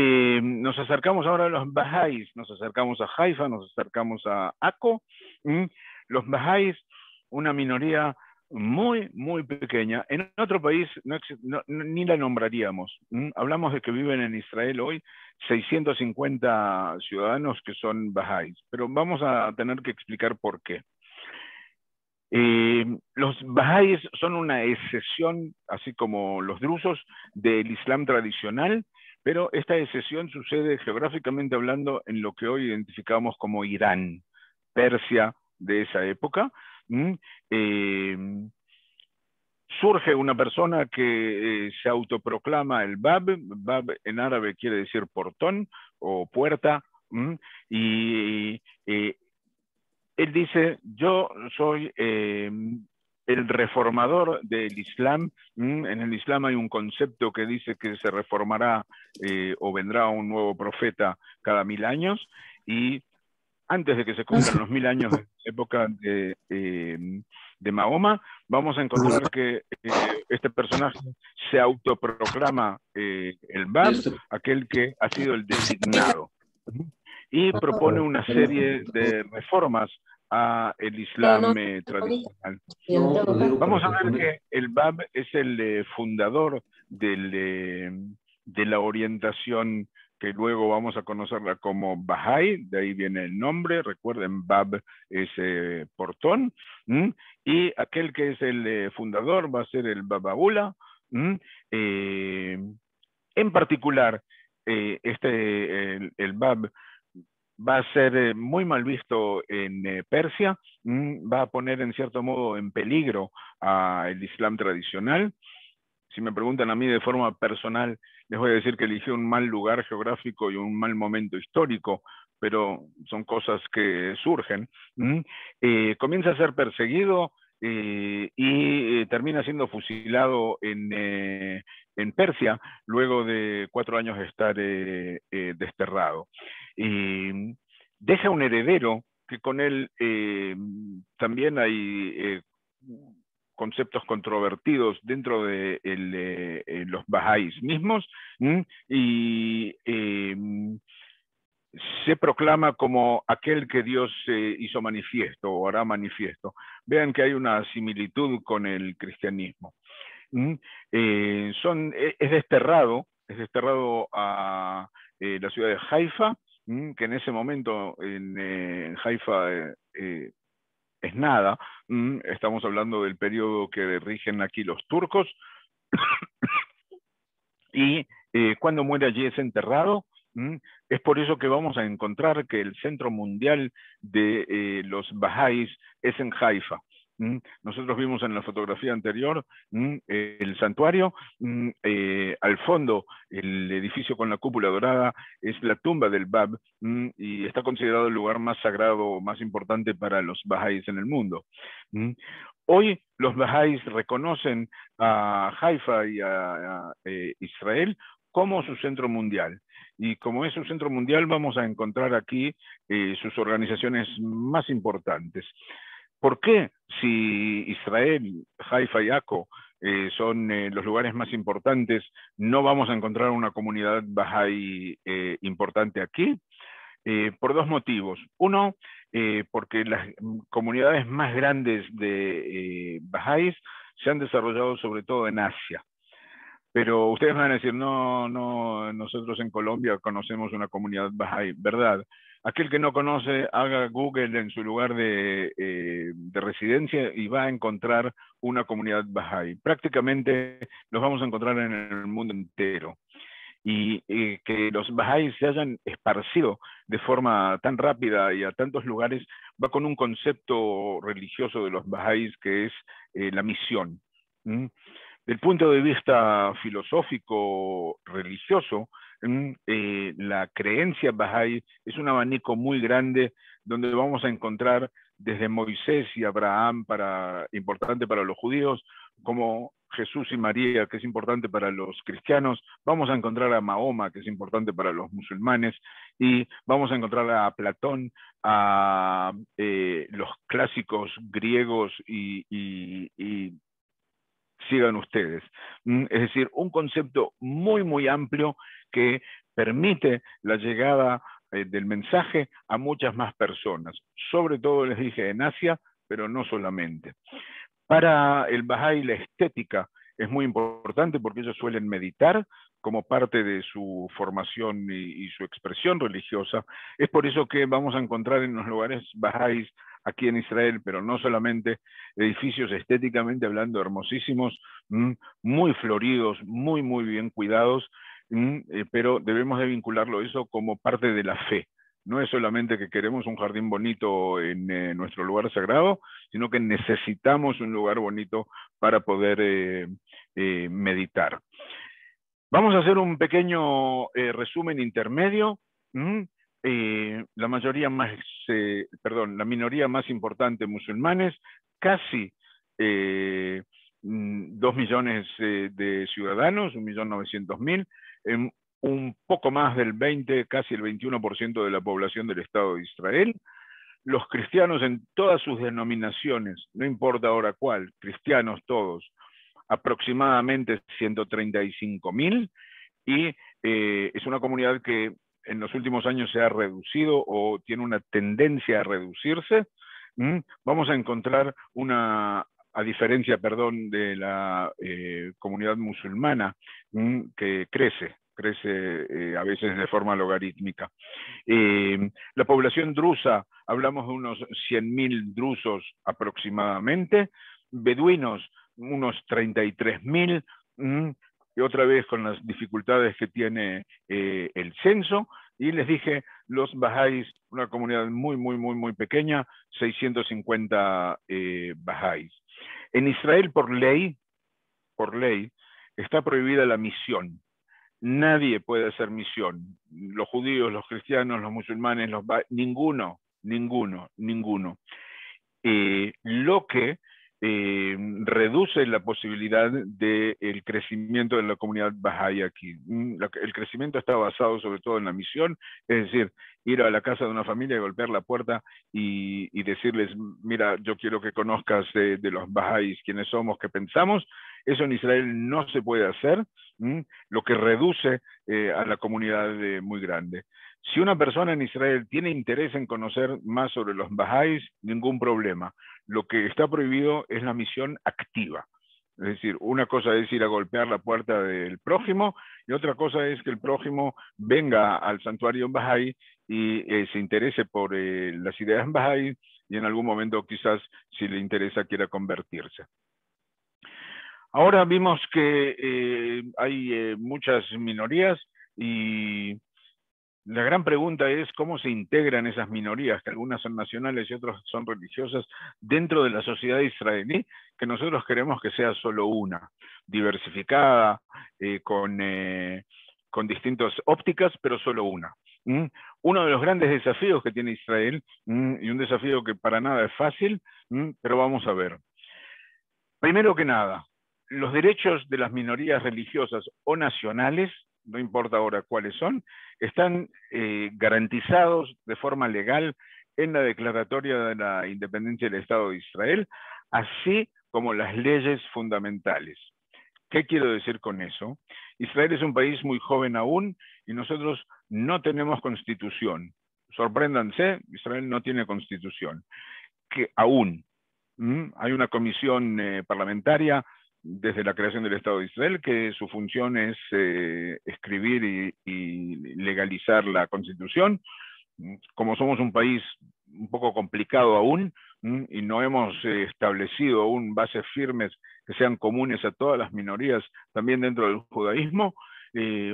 nos acercamos ahora a los Bahá'ís, nos acercamos a Haifa, nos acercamos a Akko. Los Bahá'ís, una minoría muy pequeña. En otro país ni la nombraríamos. Hablamos de que viven en Israel hoy 650 ciudadanos que son Bahá'ís, pero vamos a tener que explicar por qué. Los Bahá'ís son una excepción, así como los drusos, del Islam tradicional, pero esta excepción sucede geográficamente hablando en lo que hoy identificamos como Irán, Persia de esa época. Surge una persona que se autoproclama el Bab. Bab en árabe quiere decir portón o puerta, y él dice: yo soy el reformador del Islam. En el Islam hay un concepto que dice que se reformará o vendrá un nuevo profeta cada 1000 años, y antes de que se cumplan los 1000 años de época de Mahoma, vamos a encontrar que este personaje se autoproclama el Bab, aquel que ha sido el designado, y propone una serie de reformas a el Islam tradicional. Vamos a ver que el Bab es el fundador de la orientación que luego vamos a conocerla como Bahá'í, de ahí viene el nombre, recuerden, Bab es portón, y aquel que es el fundador va a ser el Baba'Ullah. En particular, el Bab va a ser muy mal visto en Persia, va a poner en cierto modo en peligro al Islam tradicional. Si me preguntan a mí de forma personal, les voy a decir que eligió un mal lugar geográfico y un mal momento histórico, pero son cosas que surgen. Comienza a ser perseguido y termina siendo fusilado en Persia, luego de 4 años de estar desterrado. Deja un heredero que con él también hay conceptos controvertidos dentro de los bahá'ís mismos, y se proclama como aquel que Dios hizo manifiesto o hará manifiesto. Vean que hay una similitud con el cristianismo. Es desterrado a la ciudad de Haifa, que en ese momento en Haifa es nada. Estamos hablando del periodo que rigen aquí los turcos. Y cuando muere allí es enterrado. Es por eso que vamos a encontrar que el centro mundial de los bahá'ís es en Haifa. Nosotros vimos en la fotografía anterior el santuario, al fondo el edificio con la cúpula dorada es la tumba del Bab, y está considerado el lugar más sagrado, más importante para los bahá'ís en el mundo. Hoy los bahá'ís reconocen a Haifa y a Israel como su centro mundial. Y como es su centro mundial, vamos a encontrar aquí sus organizaciones más importantes. ¿Por qué si Israel, Haifa y Akko son los lugares más importantes, no vamos a encontrar una comunidad bahá'í importante aquí? Por 2 motivos. Uno, porque las comunidades más grandes de bahá'ís se han desarrollado sobre todo en Asia. Pero ustedes van a decir, no, nosotros en Colombia conocemos una comunidad bahá'í, ¿verdad? Aquel que no conoce, haga Google en su lugar de residencia y va a encontrar una comunidad bahá'í. Prácticamente los vamos a encontrar en el mundo entero. Y que los bahá'ís se hayan esparcido de forma tan rápida y a tantos lugares va con un concepto religioso de los bahá'ís que es la misión. Del punto de vista filosófico, religioso, la creencia bahá'í es un abanico muy grande donde vamos a encontrar desde Moisés y Abraham, importante para los judíos, como Jesús y María, que es importante para los cristianos, vamos a encontrar a Mahoma, que es importante para los musulmanes, y vamos a encontrar a Platón, a los clásicos griegos y sigan ustedes. Es decir, un concepto muy, muy amplio que permite la llegada del mensaje a muchas más personas. Sobre todo, les dije, en Asia, pero no solamente. Para el Bahá'í la estética es muy importante porque ellos suelen meditar como parte de su formación y su expresión religiosa. Es por eso que vamos a encontrar en los lugares bahá'ís aquí en Israel, pero no solamente, edificios estéticamente hablando hermosísimos, muy floridos, muy, muy bien cuidados, pero debemos de vincularlo eso como parte de la fe. No es solamente que queremos un jardín bonito en nuestro lugar sagrado, sino que necesitamos un lugar bonito para poder meditar. Vamos a hacer un pequeño resumen intermedio. La minoría más importante musulmanes, casi 2 millones de ciudadanos, 1.900.000, un poco más del 20, casi el 21% de la población del Estado de Israel. los cristianos en todas sus denominaciones, no importa ahora cuál, cristianos todos, aproximadamente 135.000, y es una comunidad que en los últimos años se ha reducido o tiene una tendencia a reducirse. Vamos a encontrar a diferencia, perdón, de la comunidad musulmana, que crece a veces de forma logarítmica. La población drusa, hablamos de unos 100.000 drusos aproximadamente, beduinos, unos 33.000, y otra vez con las dificultades que tiene el censo, y les dije, los bahá'ís, una comunidad muy pequeña, 650 bahá'ís. En Israel, por ley, está prohibida la misión. Nadie puede hacer misión. Los judíos, los cristianos, los musulmanes, ninguno. Lo que reduce la posibilidad del crecimiento de la comunidad bahá'í aquí. El crecimiento está basado sobre todo en la misión, es decir, ir a la casa de una familia y golpear la puerta y decirles, mira, yo quiero que conozcas de los bahá'ís quiénes somos, qué pensamos. Eso en Israel no se puede hacer, lo que reduce a la comunidad muy grande. Si una persona en Israel tiene interés en conocer más sobre los bahá'ís, ningún problema. Lo que está prohibido es la misión activa. Es decir, una cosa es ir a golpear la puerta del prójimo y otra cosa es que el prójimo venga al santuario bahá'í y se interese por las ideas bahá'í y en algún momento quizás, si le interesa, quiera convertirse. Ahora vimos que hay muchas minorías y la gran pregunta es cómo se integran esas minorías, que algunas son nacionales y otras son religiosas, dentro de la sociedad israelí, que nosotros queremos que sea solo una, diversificada, con distintas ópticas, pero solo una. Uno de los grandes desafíos que tiene Israel, y un desafío que para nada es fácil, pero vamos a ver. Primero que nada, los derechos de las minorías religiosas o nacionales, no importa ahora cuáles son, están garantizados de forma legal en la Declaratoria de la Independencia del Estado de Israel, así como las leyes fundamentales. ¿Qué quiero decir con eso? Israel es un país muy joven aún y nosotros no tenemos constitución. Sorpréndanse, Israel no tiene constitución. Que aún hay una comisión parlamentaria desde la creación del Estado de Israel, que su función es escribir y legalizar la Constitución. Como somos un país un poco complicado aún, y no hemos establecido aún bases firmes que sean comunes a todas las minorías, también dentro del judaísmo,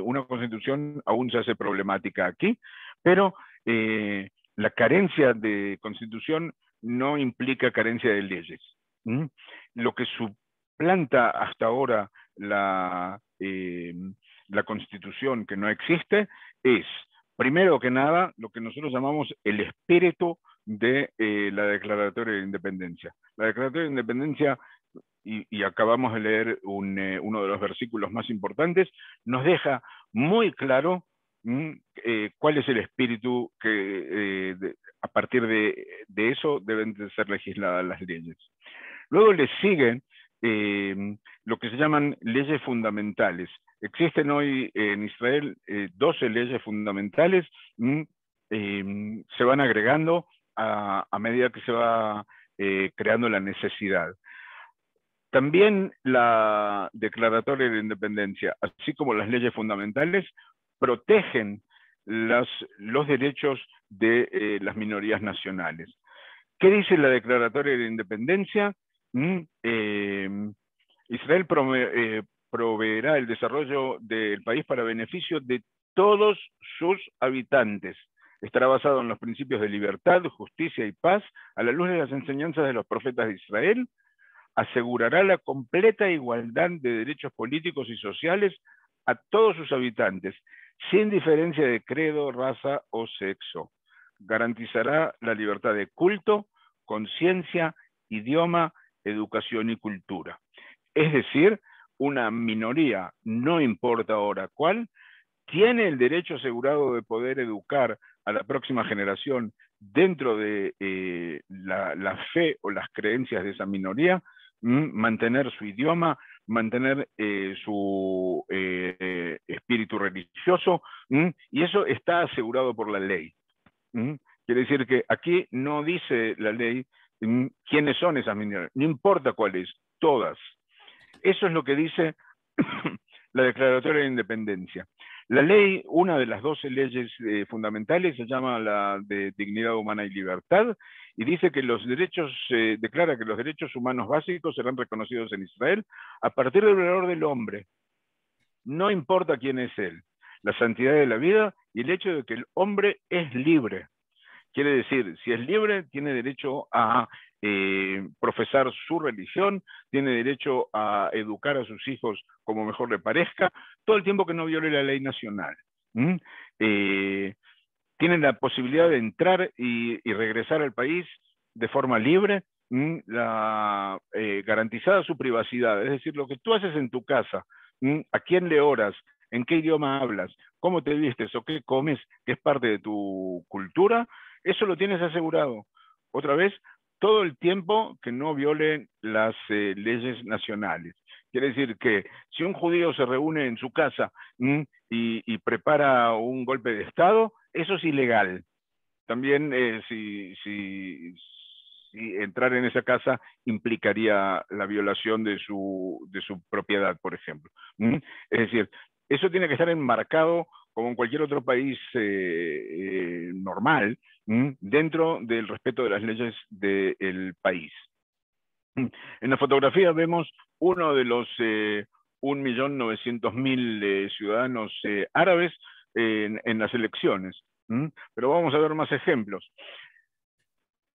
una Constitución aún se hace problemática aquí, pero la carencia de Constitución no implica carencia de leyes. Lo que suplanta hasta ahora la Constitución, que no existe, es, primero que nada, lo que nosotros llamamos el espíritu de la Declaratoria de Independencia. La Declaratoria de Independencia, y acabamos de leer uno de los versículos más importantes, nos deja muy claro cuál es el espíritu que a partir de eso deben de ser legisladas las leyes. Luego le siguen lo que se llaman leyes fundamentales. Existen hoy en Israel 12 leyes fundamentales, se van agregando a medida que se va creando la necesidad. También la Declaratoria de Independencia, así como las leyes fundamentales, protegen los derechos de las minorías nacionales. ¿Qué dice la Declaratoria de Independencia? Israel proveerá el desarrollo del país para beneficio de todos sus habitantes. Estará basado en los principios de libertad, justicia y paz, a la luz de las enseñanzas de los profetas de Israel. Asegurará la completa igualdad de derechos políticos y sociales a todos sus habitantes, sin diferencia de credo, raza o sexo. Garantizará la libertad de culto, conciencia, idioma, educación y cultura. Es decir, una minoría, no importa ahora cuál, tiene el derecho asegurado de poder educar a la próxima generación dentro de la fe o las creencias de esa minoría, mantener su idioma, mantener su espíritu religioso, y eso está asegurado por la ley. Quiere decir que aquí no dice la ley quiénes son esas minorías, no importa cuáles, todas. Eso es lo que dice la Declaratoria de Independencia. La ley, una de las 12 leyes fundamentales, se llama la de Dignidad Humana y Libertad, y dice que los derechos, declara que los derechos humanos básicos serán reconocidos en Israel a partir del valor del hombre. No importa quién es él, la santidad de la vida y el hecho de que el hombre es libre. Quiere decir, si es libre, tiene derecho a profesar su religión, tiene derecho a educar a sus hijos como mejor le parezca, todo el tiempo que no viole la ley nacional. Tienen la posibilidad de entrar y regresar al país de forma libre, garantizada su privacidad. Es decir, lo que tú haces en tu casa, a quién le oras, en qué idioma hablas, cómo te vistes o qué comes, que es parte de tu cultura, eso lo tienes asegurado. Otra vez, todo el tiempo que no violen las leyes nacionales. Quiere decir que si un judío se reúne en su casa y prepara un golpe de Estado, eso es ilegal. También si entrar en esa casa implicaría la violación de su propiedad, por ejemplo. Es decir, eso tiene que estar enmarcado como en cualquier otro país normal, dentro del respeto de las leyes del país. En la fotografía vemos uno de los 1.900.000 ciudadanos árabes en las elecciones. Pero vamos a ver más ejemplos.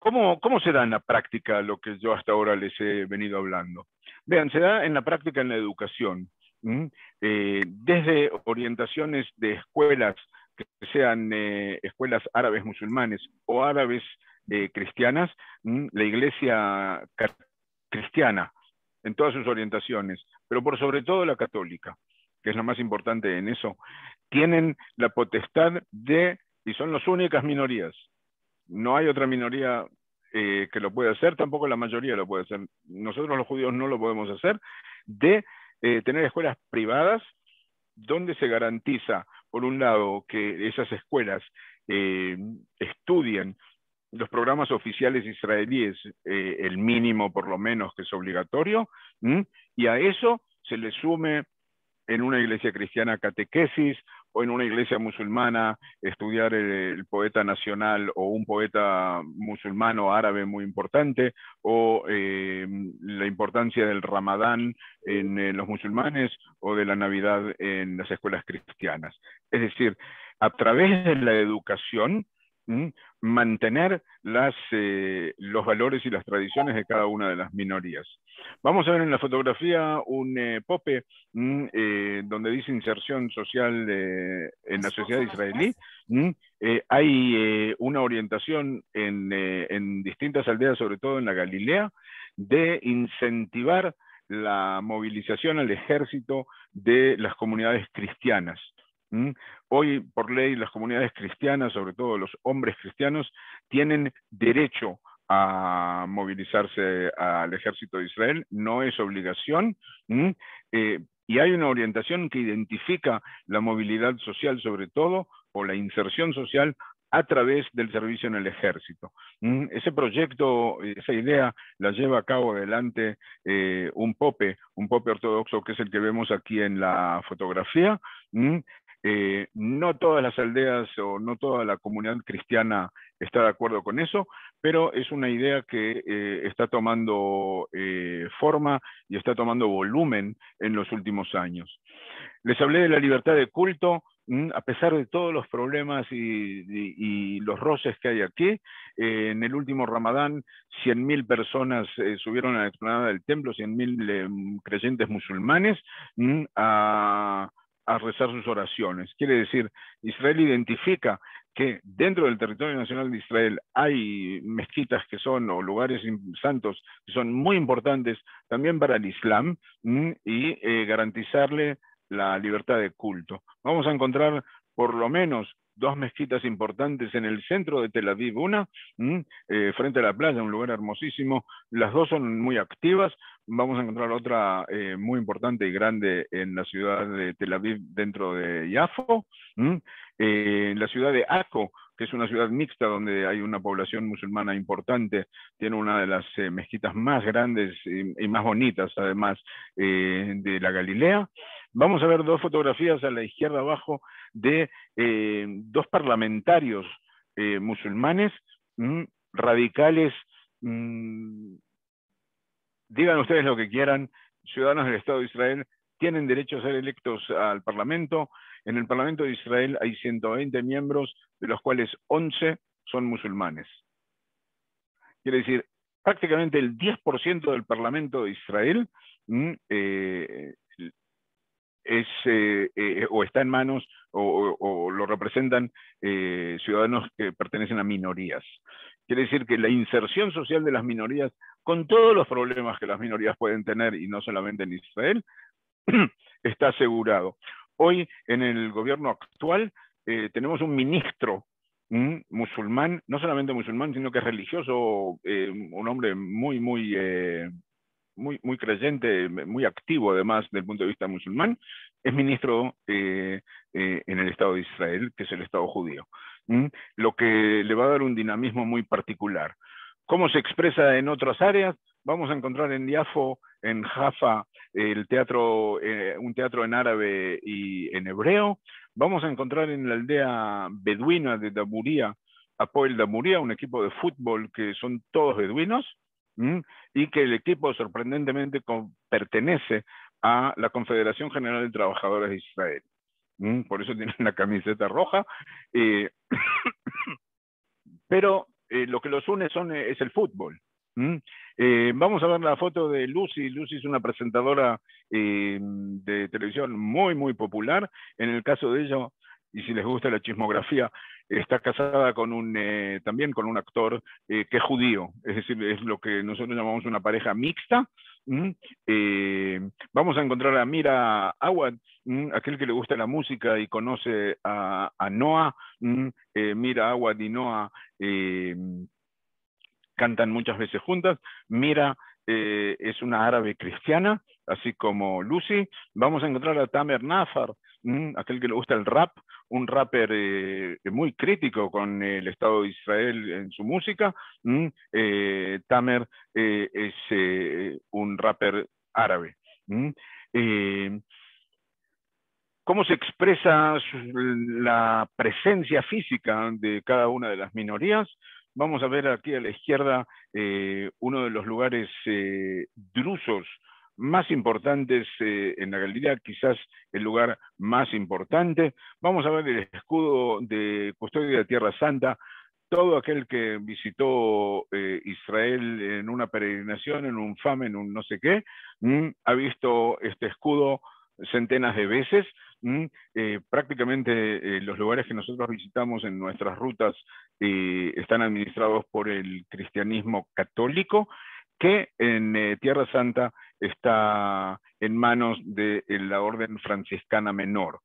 ¿Cómo se da en la práctica lo que yo hasta ahora les he venido hablando? Vean, se da en la práctica en la educación. Desde orientaciones de escuelas que sean escuelas árabes musulmanes o árabes cristianas, la iglesia cristiana en todas sus orientaciones, pero por sobre todo la católica, que es lo más importante en eso, tienen la potestad de, y son las únicas minorías, no hay otra minoría que lo pueda hacer, tampoco la mayoría lo puede hacer, nosotros los judíos no lo podemos hacer, de tener escuelas privadas donde se garantiza, por un lado, que esas escuelas estudien los programas oficiales israelíes, el mínimo por lo menos que es obligatorio, y a eso se le sume en una iglesia cristiana catequesis, o en una iglesia musulmana estudiar el poeta nacional o un poeta musulmán o árabe muy importante, o la importancia del Ramadán en los musulmanes o de la Navidad en las escuelas cristianas. Es decir, a través de la educación, mantener los valores y las tradiciones de cada una de las minorías. Vamos a ver en la fotografía un pope donde dice inserción social en la sociedad israelí. Hay una orientación en distintas aldeas, sobre todo en la Galilea, de incentivar la movilización al ejército de las comunidades cristianas. Hoy, por ley, las comunidades cristianas, sobre todo los hombres cristianos, tienen derecho a movilizarse al ejército de Israel, no es obligación, y hay una orientación que identifica la movilidad social sobre todo, o la inserción social, a través del servicio en el ejército. Ese proyecto, esa idea, la lleva a cabo adelante un pope ortodoxo, que es el que vemos aquí en la fotografía. No todas las aldeas o no toda la comunidad cristiana está de acuerdo con eso, pero es una idea que está tomando forma y está tomando volumen en los últimos años. Les hablé de la libertad de culto, a pesar de todos los problemas y los roces que hay aquí. En el último Ramadán, 100.000 personas subieron a la explanada del templo, 100.000 creyentes musulmanes, a rezar sus oraciones. Quiere decir, Israel identifica que dentro del territorio nacional de Israel hay mezquitas que son, o lugares santos, que son muy importantes también para el Islam, y garantizarle la libertad de culto. Vamos a encontrar por lo menos dos mezquitas importantes en el centro de Tel Aviv, una frente a la playa, un lugar hermosísimo. Las dos son muy activas. Vamos a encontrar otra muy importante y grande en la ciudad de Tel Aviv, dentro de Yafo. En la ciudad de Akko, que es una ciudad mixta donde hay una población musulmana importante, tiene una de las mezquitas más grandes y más bonitas, además, de la Galilea. Vamos a ver dos fotografías a la izquierda abajo de dos parlamentarios musulmanes, radicales, digan ustedes lo que quieran, ciudadanos del Estado de Israel, tienen derecho a ser electos al Parlamento. En el Parlamento de Israel hay 120 miembros, de los cuales 11 son musulmanes. Quiere decir, prácticamente el 10% del Parlamento de Israel o está en manos o lo representan ciudadanos que pertenecen a minorías. Quiere decir que la inserción social de las minorías, con todos los problemas que las minorías pueden tener, y no solamente en Israel, está asegurado. Hoy, en el gobierno actual, tenemos un ministro musulmán, no solamente musulmán, sino que es religioso, un hombre muy creyente, muy activo además del punto de vista musulmán, es ministro en el Estado de Israel, que es el Estado judío. Lo que le va a dar un dinamismo muy particular. ¿Cómo se expresa en otras áreas? Vamos a encontrar en Yafo, en Jaffa, un teatro en árabe y en hebreo. Vamos a encontrar en la aldea beduina de Damuría, Hapoel Damuría, un equipo de fútbol que son todos beduinos, y que el equipo sorprendentemente pertenece a la Confederación General de Trabajadores de Israel. Por eso tienen la camiseta roja. Pero lo que los une es el fútbol. Vamos a ver la foto de Lucy. Lucy es una presentadora de televisión muy popular. En el caso de ella, y si les gusta la chismografía, está casada con también con un actor que es judío, es decir, es lo que nosotros llamamos una pareja mixta. Vamos a encontrar a Mira Awad, aquel que le gusta la música y conoce a Noah. Mira Awad y Noah cantan muchas veces juntas. Mira es una árabe cristiana, así como Lucy. Vamos a encontrar a Tamer Nafar, aquel que le gusta el rap, un rapper muy crítico con el Estado de Israel en su música. Tamer es un rapper árabe. ¿Cómo se expresa la presencia física de cada una de las minorías? Vamos a ver aquí a la izquierda uno de los lugares drusos más importantes en la Galilea, quizás el lugar más importante. Vamos a ver el escudo de custodia de Tierra Santa. Todo aquel que visitó Israel en una peregrinación, en un FAM, en un no sé qué, ha visto este escudo centenas de veces. Prácticamente los lugares que nosotros visitamos en nuestras rutas están administrados por el cristianismo católico, que en Tierra Santa está en manos de la Orden Franciscana Menor.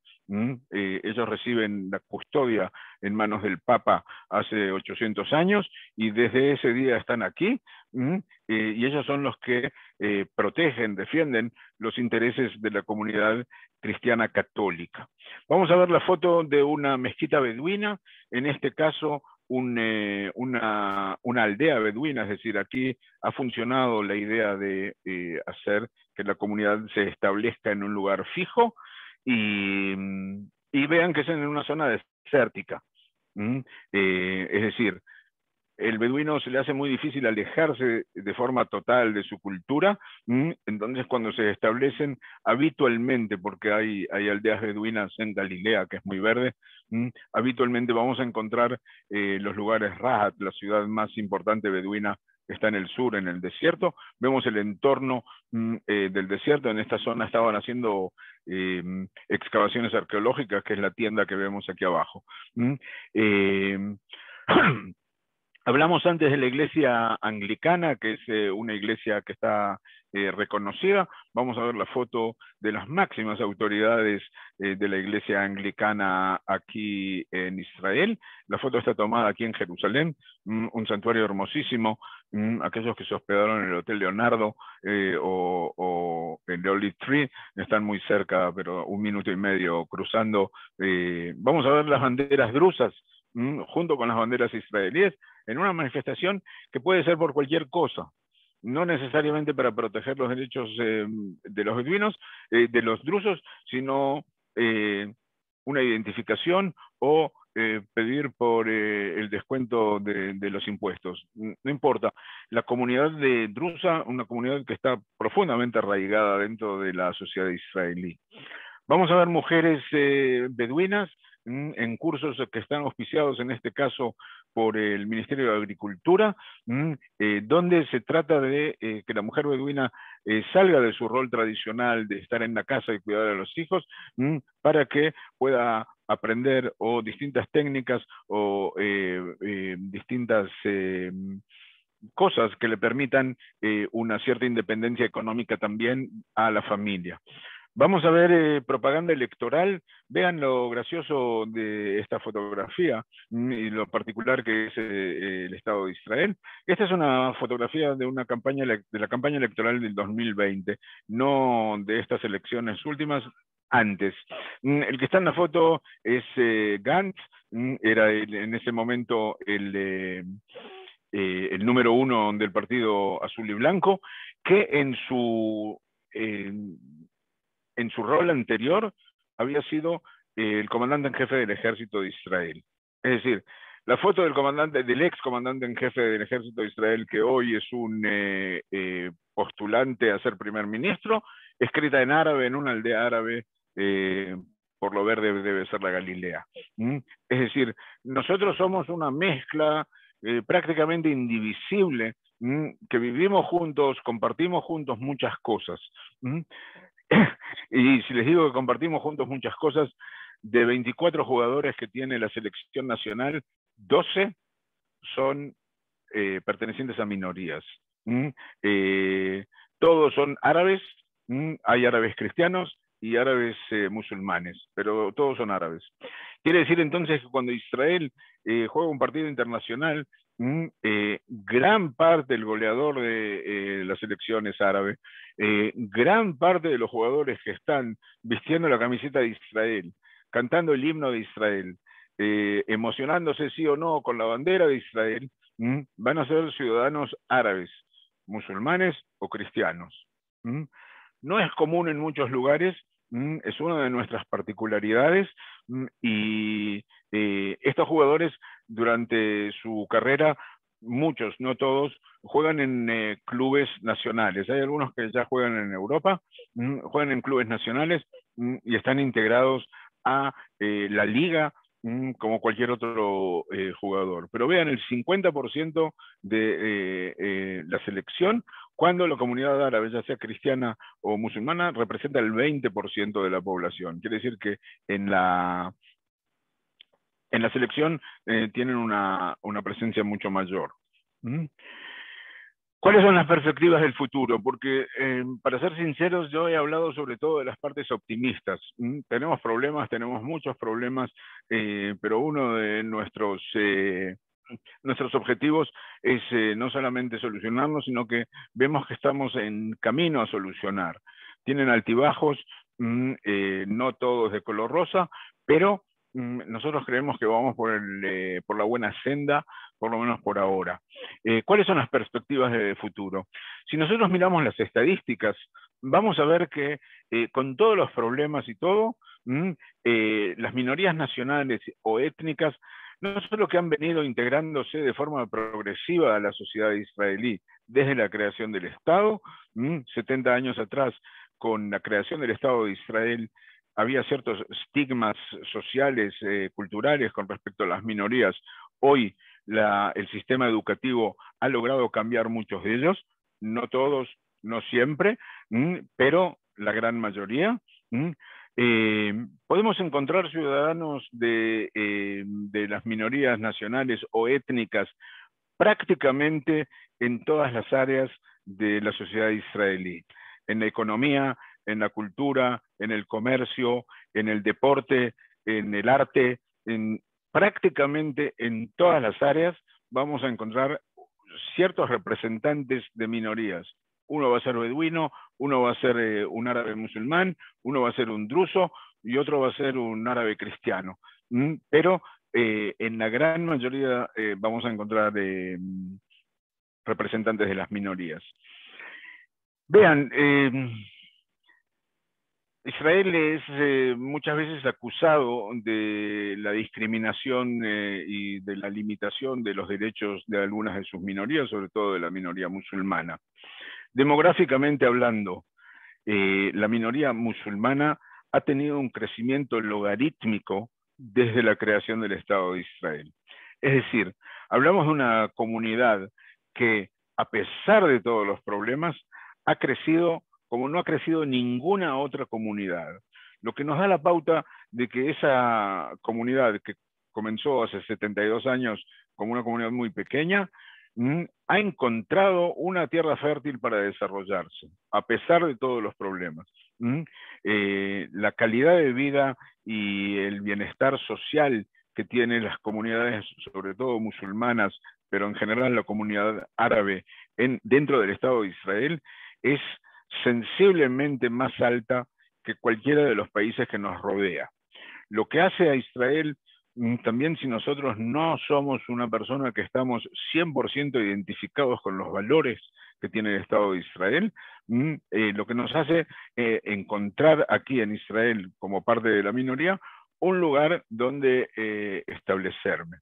Ellos reciben la custodia en manos del Papa hace 800 años y desde ese día están aquí, y ellos son los que protegen, defienden los intereses de la comunidad cristiana católica. Vamos a ver la foto de una mezquita beduina, en este caso una aldea beduina, es decir, aquí ha funcionado la idea de hacer que la comunidad se establezca en un lugar fijo y vean que es en una zona desértica. Es decir, el beduino se le hace muy difícil alejarse de forma total de su cultura, entonces cuando se establecen habitualmente, porque hay aldeas beduinas en Galilea, que es muy verde, habitualmente vamos a encontrar los lugares Rahat, la ciudad más importante beduina, está en el sur, en el desierto. Vemos el entorno del desierto. En esta zona estaban haciendo excavaciones arqueológicas, que es la tienda que vemos aquí abajo. Hablamos antes de la iglesia anglicana, que es una iglesia que está reconocida. Vamos a ver la foto de las máximas autoridades de la iglesia anglicana aquí en Israel. La foto está tomada aquí en Jerusalén, un santuario hermosísimo. Aquellos que se hospedaron en el Hotel Leonardo o en the Olive Tree están muy cerca, pero 1 minuto y medio cruzando. Vamos a ver las banderas drusas junto con las banderas israelíes, en una manifestación que puede ser por cualquier cosa, no necesariamente para proteger los derechos de los beduinos, de los drusos, sino una identificación o pedir por el descuento de los impuestos. No importa. La comunidad de drusa, una comunidad que está profundamente arraigada dentro de la sociedad israelí. Vamos a ver mujeres beduinas en cursos que están auspiciados en este caso por el Ministerio de Agricultura, donde se trata de que la mujer beduina salga de su rol tradicional de estar en la casa y cuidar a los hijos, para que pueda aprender o distintas técnicas o distintas cosas que le permitan una cierta independencia económica también a la familia. Vamos a ver propaganda electoral. Vean lo gracioso de esta fotografía y lo particular que es el Estado de Israel. Esta es una fotografía de una campaña, de la campaña electoral del 2020, no de estas elecciones últimas, antes. El que está en la foto es Gantz, era en ese momento el número 1 del Partido Azul y Blanco, que en su rol anterior había sido el comandante en jefe del ejército de Israel. Es decir, la foto del ex comandante en jefe del ejército de Israel, que hoy es un postulante a ser primer ministro, escrita en árabe, en una aldea árabe, por lo verde debe ser la Galilea. Es decir, nosotros somos una mezcla prácticamente indivisible, que vivimos juntos, compartimos juntos muchas cosas. Y si les digo que compartimos juntos muchas cosas, de 24 jugadores que tiene la selección nacional, 12 son pertenecientes a minorías. Todos son árabes, hay árabes cristianos y árabes musulmanes, pero todos son árabes. Quiere decir entonces que cuando Israel juega un partido internacional, gran parte del goleador de la selección es árabe, gran parte de los jugadores que están vistiendo la camiseta de Israel, cantando el himno de Israel, emocionándose sí o no con la bandera de Israel, van a ser ciudadanos árabes, musulmanes o cristianos. No es común en muchos lugares, es una de nuestras particularidades, y estos jugadores durante su carrera, muchos, no todos, juegan en clubes nacionales. Hay algunos que ya juegan en Europa, juegan en clubes nacionales y están integrados a la liga como cualquier otro jugador. Pero vean, el 50% de la selección, cuando la comunidad árabe, ya sea cristiana o musulmana, representa el 20% de la población. Quiere decir que en la selección tienen una presencia mucho mayor. ¿Cuáles son las perspectivas del futuro? Porque, para ser sinceros, yo he hablado sobre todo de las partes optimistas. Tenemos problemas, tenemos muchos problemas, pero uno de nuestros objetivos es no solamente solucionarlos, sino que vemos que estamos en camino a solucionar. Tienen altibajos, no todos de color rosa, pero nosotros creemos que vamos por la buena senda, por lo menos por ahora. ¿Cuáles son las perspectivas de futuro? Si nosotros miramos las estadísticas, vamos a ver que con todos los problemas y todo, las minorías nacionales o étnicas no solo que han venido integrándose de forma progresiva a la sociedad israelí desde la creación del Estado, 70 años atrás, con la creación del Estado de Israel, había ciertos estigmas sociales, culturales con respecto a las minorías. Hoy el sistema educativo ha logrado cambiar muchos de ellos, no todos, no siempre, pero la gran mayoría. Podemos encontrar ciudadanos de las minorías nacionales o étnicas prácticamente en todas las áreas de la sociedad israelí, en la economía, en la cultura, en el comercio, en el deporte, en el arte, prácticamente en todas las áreas vamos a encontrar ciertos representantes de minorías. Uno va a ser beduino, uno va a ser un árabe musulmán, uno va a ser un druso y otro va a ser un árabe cristiano. Pero en la gran mayoría vamos a encontrar representantes de las minorías. Vean, Israel es muchas veces acusado de la discriminación y de la limitación de los derechos de algunas de sus minorías, sobre todo de la minoría musulmana. Demográficamente hablando, la minoría musulmana ha tenido un crecimiento logarítmico desde la creación del Estado de Israel. Es decir, hablamos de una comunidad que, a pesar de todos los problemas, ha crecido como no ha crecido ninguna otra comunidad. Lo que nos da la pauta de que esa comunidad que comenzó hace 72 años como una comunidad muy pequeña, ha encontrado una tierra fértil para desarrollarse, a pesar de todos los problemas. La calidad de vida y el bienestar social que tienen las comunidades, sobre todo musulmanas, pero en general la comunidad árabe dentro del Estado de Israel, es sensiblemente más alta que cualquiera de los países que nos rodea. Lo que hace a Israel, también si nosotros no somos una persona que estamos 100% identificados con los valores que tiene el Estado de Israel, lo que nos hace encontrar aquí en Israel, como parte de la minoría, un lugar donde establecerme.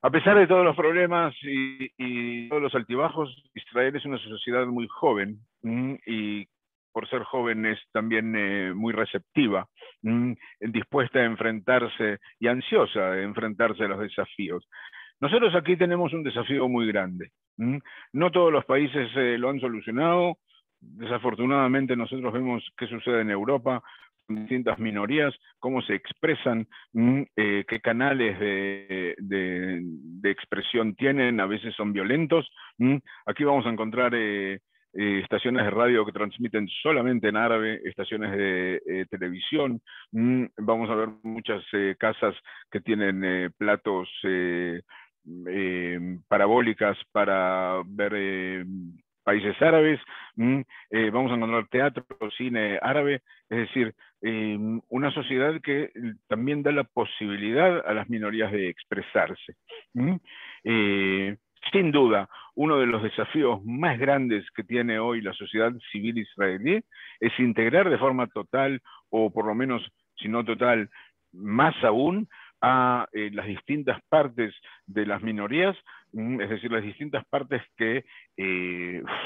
A pesar de todos los problemas y todos los altibajos, Israel es una sociedad muy joven y por ser joven es también muy receptiva, dispuesta a enfrentarse y ansiosa de enfrentarse a los desafíos. Nosotros aquí tenemos un desafío muy grande. No todos los países lo han solucionado. Desafortunadamente nosotros vemos qué sucede en Europa, distintas minorías, cómo se expresan, qué canales de expresión tienen, a veces son violentos. Aquí vamos a encontrar estaciones de radio que transmiten solamente en árabe, estaciones de televisión. Vamos a ver muchas casas que tienen platos parabólicas para ver países árabes. Vamos a encontrar teatro, cine árabe, es decir, una sociedad que también da la posibilidad a las minorías de expresarse. Sin duda, uno de los desafíos más grandes que tiene hoy la sociedad civil israelí es integrar de forma total, o por lo menos, si no total, más aún, a las distintas partes de las minorías, es decir, las distintas partes que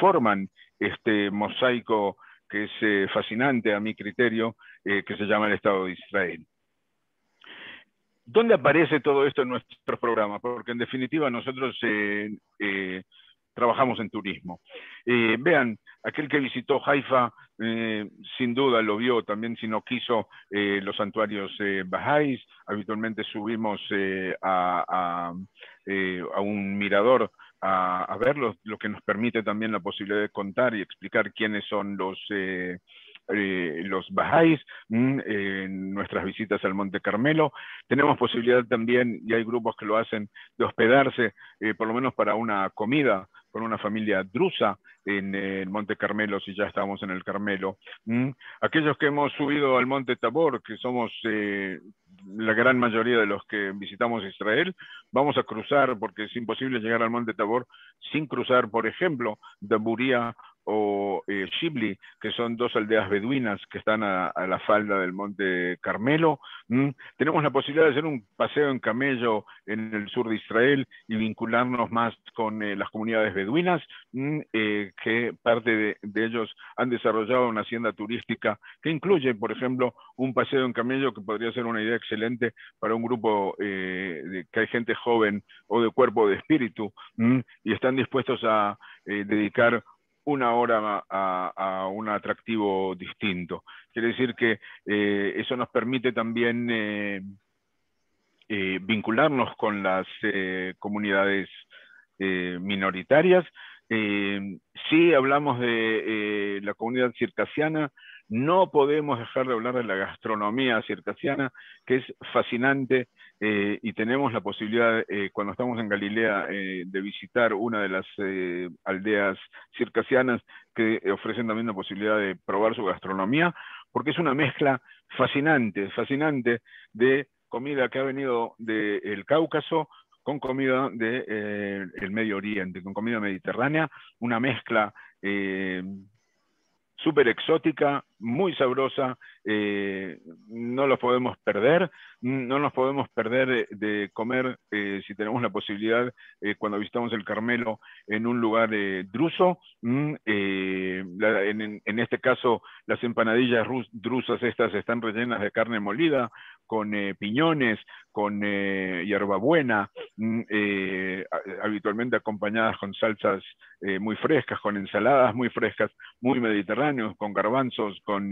forman este mosaico que es fascinante a mi criterio, que se llama el Estado de Israel. ¿Dónde aparece todo esto en nuestros programas? Porque en definitiva nosotros trabajamos en turismo. Vean, aquel que visitó Haifa, sin duda lo vio también, si no quiso, los santuarios bahá'ís. Habitualmente subimos a un mirador a verlos, lo que nos permite también la posibilidad de contar y explicar quiénes son los bahá'ís, en nuestras visitas al Monte Carmelo. Tenemos posibilidad también, y hay grupos que lo hacen, de hospedarse, por lo menos para una comida, con una familia drusa en el Monte Carmelo, si ya estamos en el Carmelo. Aquellos que hemos subido al Monte Tabor, que somos la gran mayoría de los que visitamos Israel, vamos a cruzar, porque es imposible llegar al Monte Tabor sin cruzar, por ejemplo, Daburía o Shibli, que son dos aldeas beduinas que están a la falda del Monte Carmelo. Tenemos la posibilidad de hacer un paseo en camello en el sur de Israel y vincularnos más con las comunidades beduinas, que parte de ellos han desarrollado una hacienda turística que incluye, por ejemplo, un paseo en camello, que podría ser una idea excelente para un grupo que hay gente joven o de cuerpo o de espíritu, y están dispuestos a dedicar una hora a un atractivo distinto. Quiere decir que eso nos permite también vincularnos con las comunidades minoritarias. Si hablamos de la comunidad circasiana, no podemos dejar de hablar de la gastronomía circasiana, que es fascinante, y tenemos la posibilidad, cuando estamos en Galilea, de visitar una de las aldeas circasianas que ofrecen también la posibilidad de probar su gastronomía, porque es una mezcla fascinante, fascinante de comida que ha venido del Cáucaso con comida del Medio Oriente, con comida mediterránea, una mezcla súper exótica, muy sabrosa, no los podemos perder, no nos podemos perder de comer, si tenemos la posibilidad, cuando visitamos el Carmelo, en un lugar druso, en este caso las empanadillas drusas estas están rellenas de carne molida, con piñones, con hierbabuena, habitualmente acompañadas con salsas muy frescas, con ensaladas muy frescas, muy mediterráneos, con garbanzos, con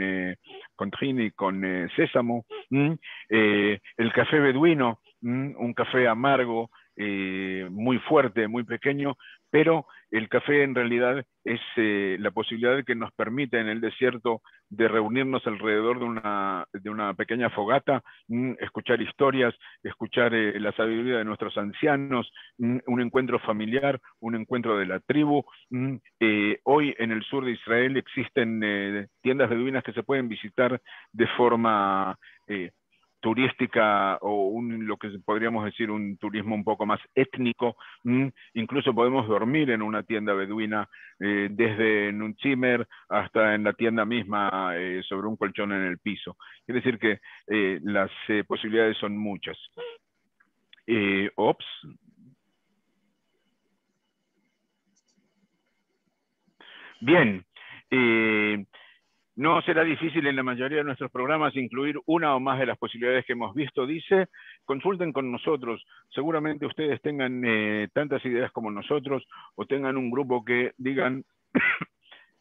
tahini, con sésamo, el café beduino, un café amargo, muy fuerte, muy pequeño, pero el café en realidad es la posibilidad que nos permite en el desierto de reunirnos alrededor de una pequeña fogata, escuchar historias, escuchar la sabiduría de nuestros ancianos, un encuentro familiar, un encuentro de la tribu. Hoy en el sur de Israel existen tiendas beduinas que se pueden visitar de forma turística, o lo que podríamos decir un turismo un poco más étnico. Incluso podemos dormir en una tienda beduina, desde en un zimmer hasta en la tienda misma, sobre un colchón en el piso. Quiere decir que las posibilidades son muchas. Bien. No será difícil en la mayoría de nuestros programas incluir una o más de las posibilidades que hemos visto. Dice, consulten con nosotros. Seguramente ustedes tengan tantas ideas como nosotros, o tengan un grupo que digan,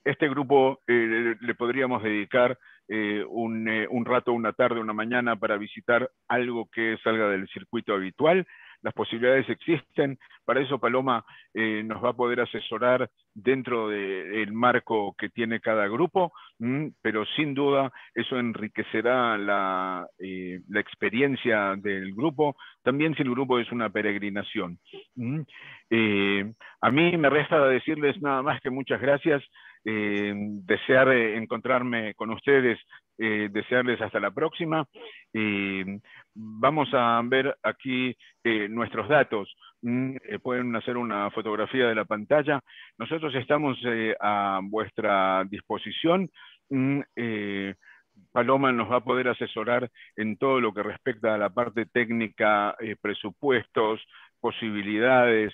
este grupo le podríamos dedicar un rato, una tarde, una mañana para visitar algo que salga del circuito habitual. Las posibilidades existen. Para eso Paloma nos va a poder asesorar dentro del marco que tiene cada grupo, pero sin duda eso enriquecerá la experiencia del grupo, también si el grupo es una peregrinación. A mí me resta decirles nada más que muchas gracias, desear encontrarme con ustedes, desearles hasta la próxima. Vamos a ver aquí nuestros datos. Pueden hacer una fotografía de la pantalla. Nosotros estamos a vuestra disposición. Paloma nos va a poder asesorar en todo lo que respecta a la parte técnica, presupuestos, posibilidades,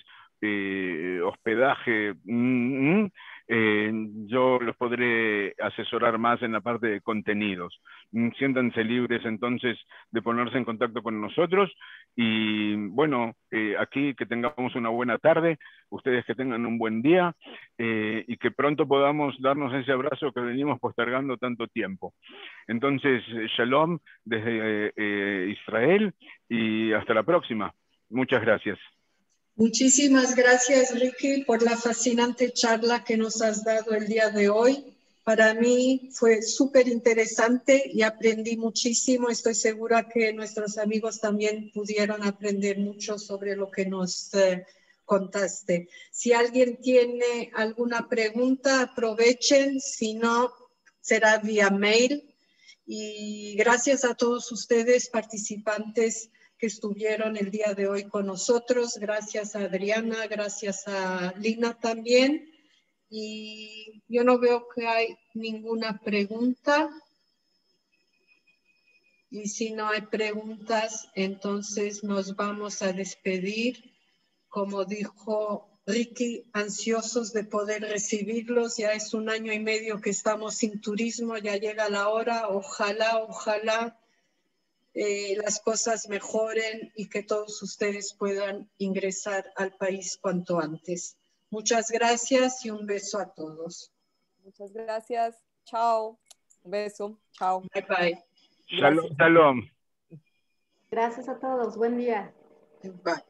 hospedaje. Yo los podré asesorar más en la parte de contenidos. Siéntanse libres entonces de ponerse en contacto con nosotros, y bueno, aquí que tengamos una buena tarde, ustedes que tengan un buen día, y que pronto podamos darnos ese abrazo que venimos postergando tanto tiempo. Entonces, shalom desde Israel, y hasta la próxima. Muchas gracias. Muchísimas gracias, Ricky, por la fascinante charla que nos has dado el día de hoy. Para mí fue súper interesante y aprendí muchísimo. Estoy segura que nuestros amigos también pudieron aprender mucho sobre lo que nos contaste. Si alguien tiene alguna pregunta, aprovechen. Si no, será vía mail. Y gracias a todos ustedes, participantes, que estuvieron el día de hoy con nosotros. Gracias a Adriana, gracias a Lina también. Y yo no veo que hay ninguna pregunta. Y si no hay preguntas, entonces nos vamos a despedir. Como dijo Ricky, ansiosos de poder recibirlos. Ya es 1 año y medio que estamos sin turismo, ya llega la hora. Ojalá, ojalá las cosas mejoren y que todos ustedes puedan ingresar al país cuanto antes. Muchas gracias y un beso a todos. Muchas gracias. Chao. Un beso. Chao. Bye bye. Shalom, shalom. Gracias a todos. Buen día. Bye.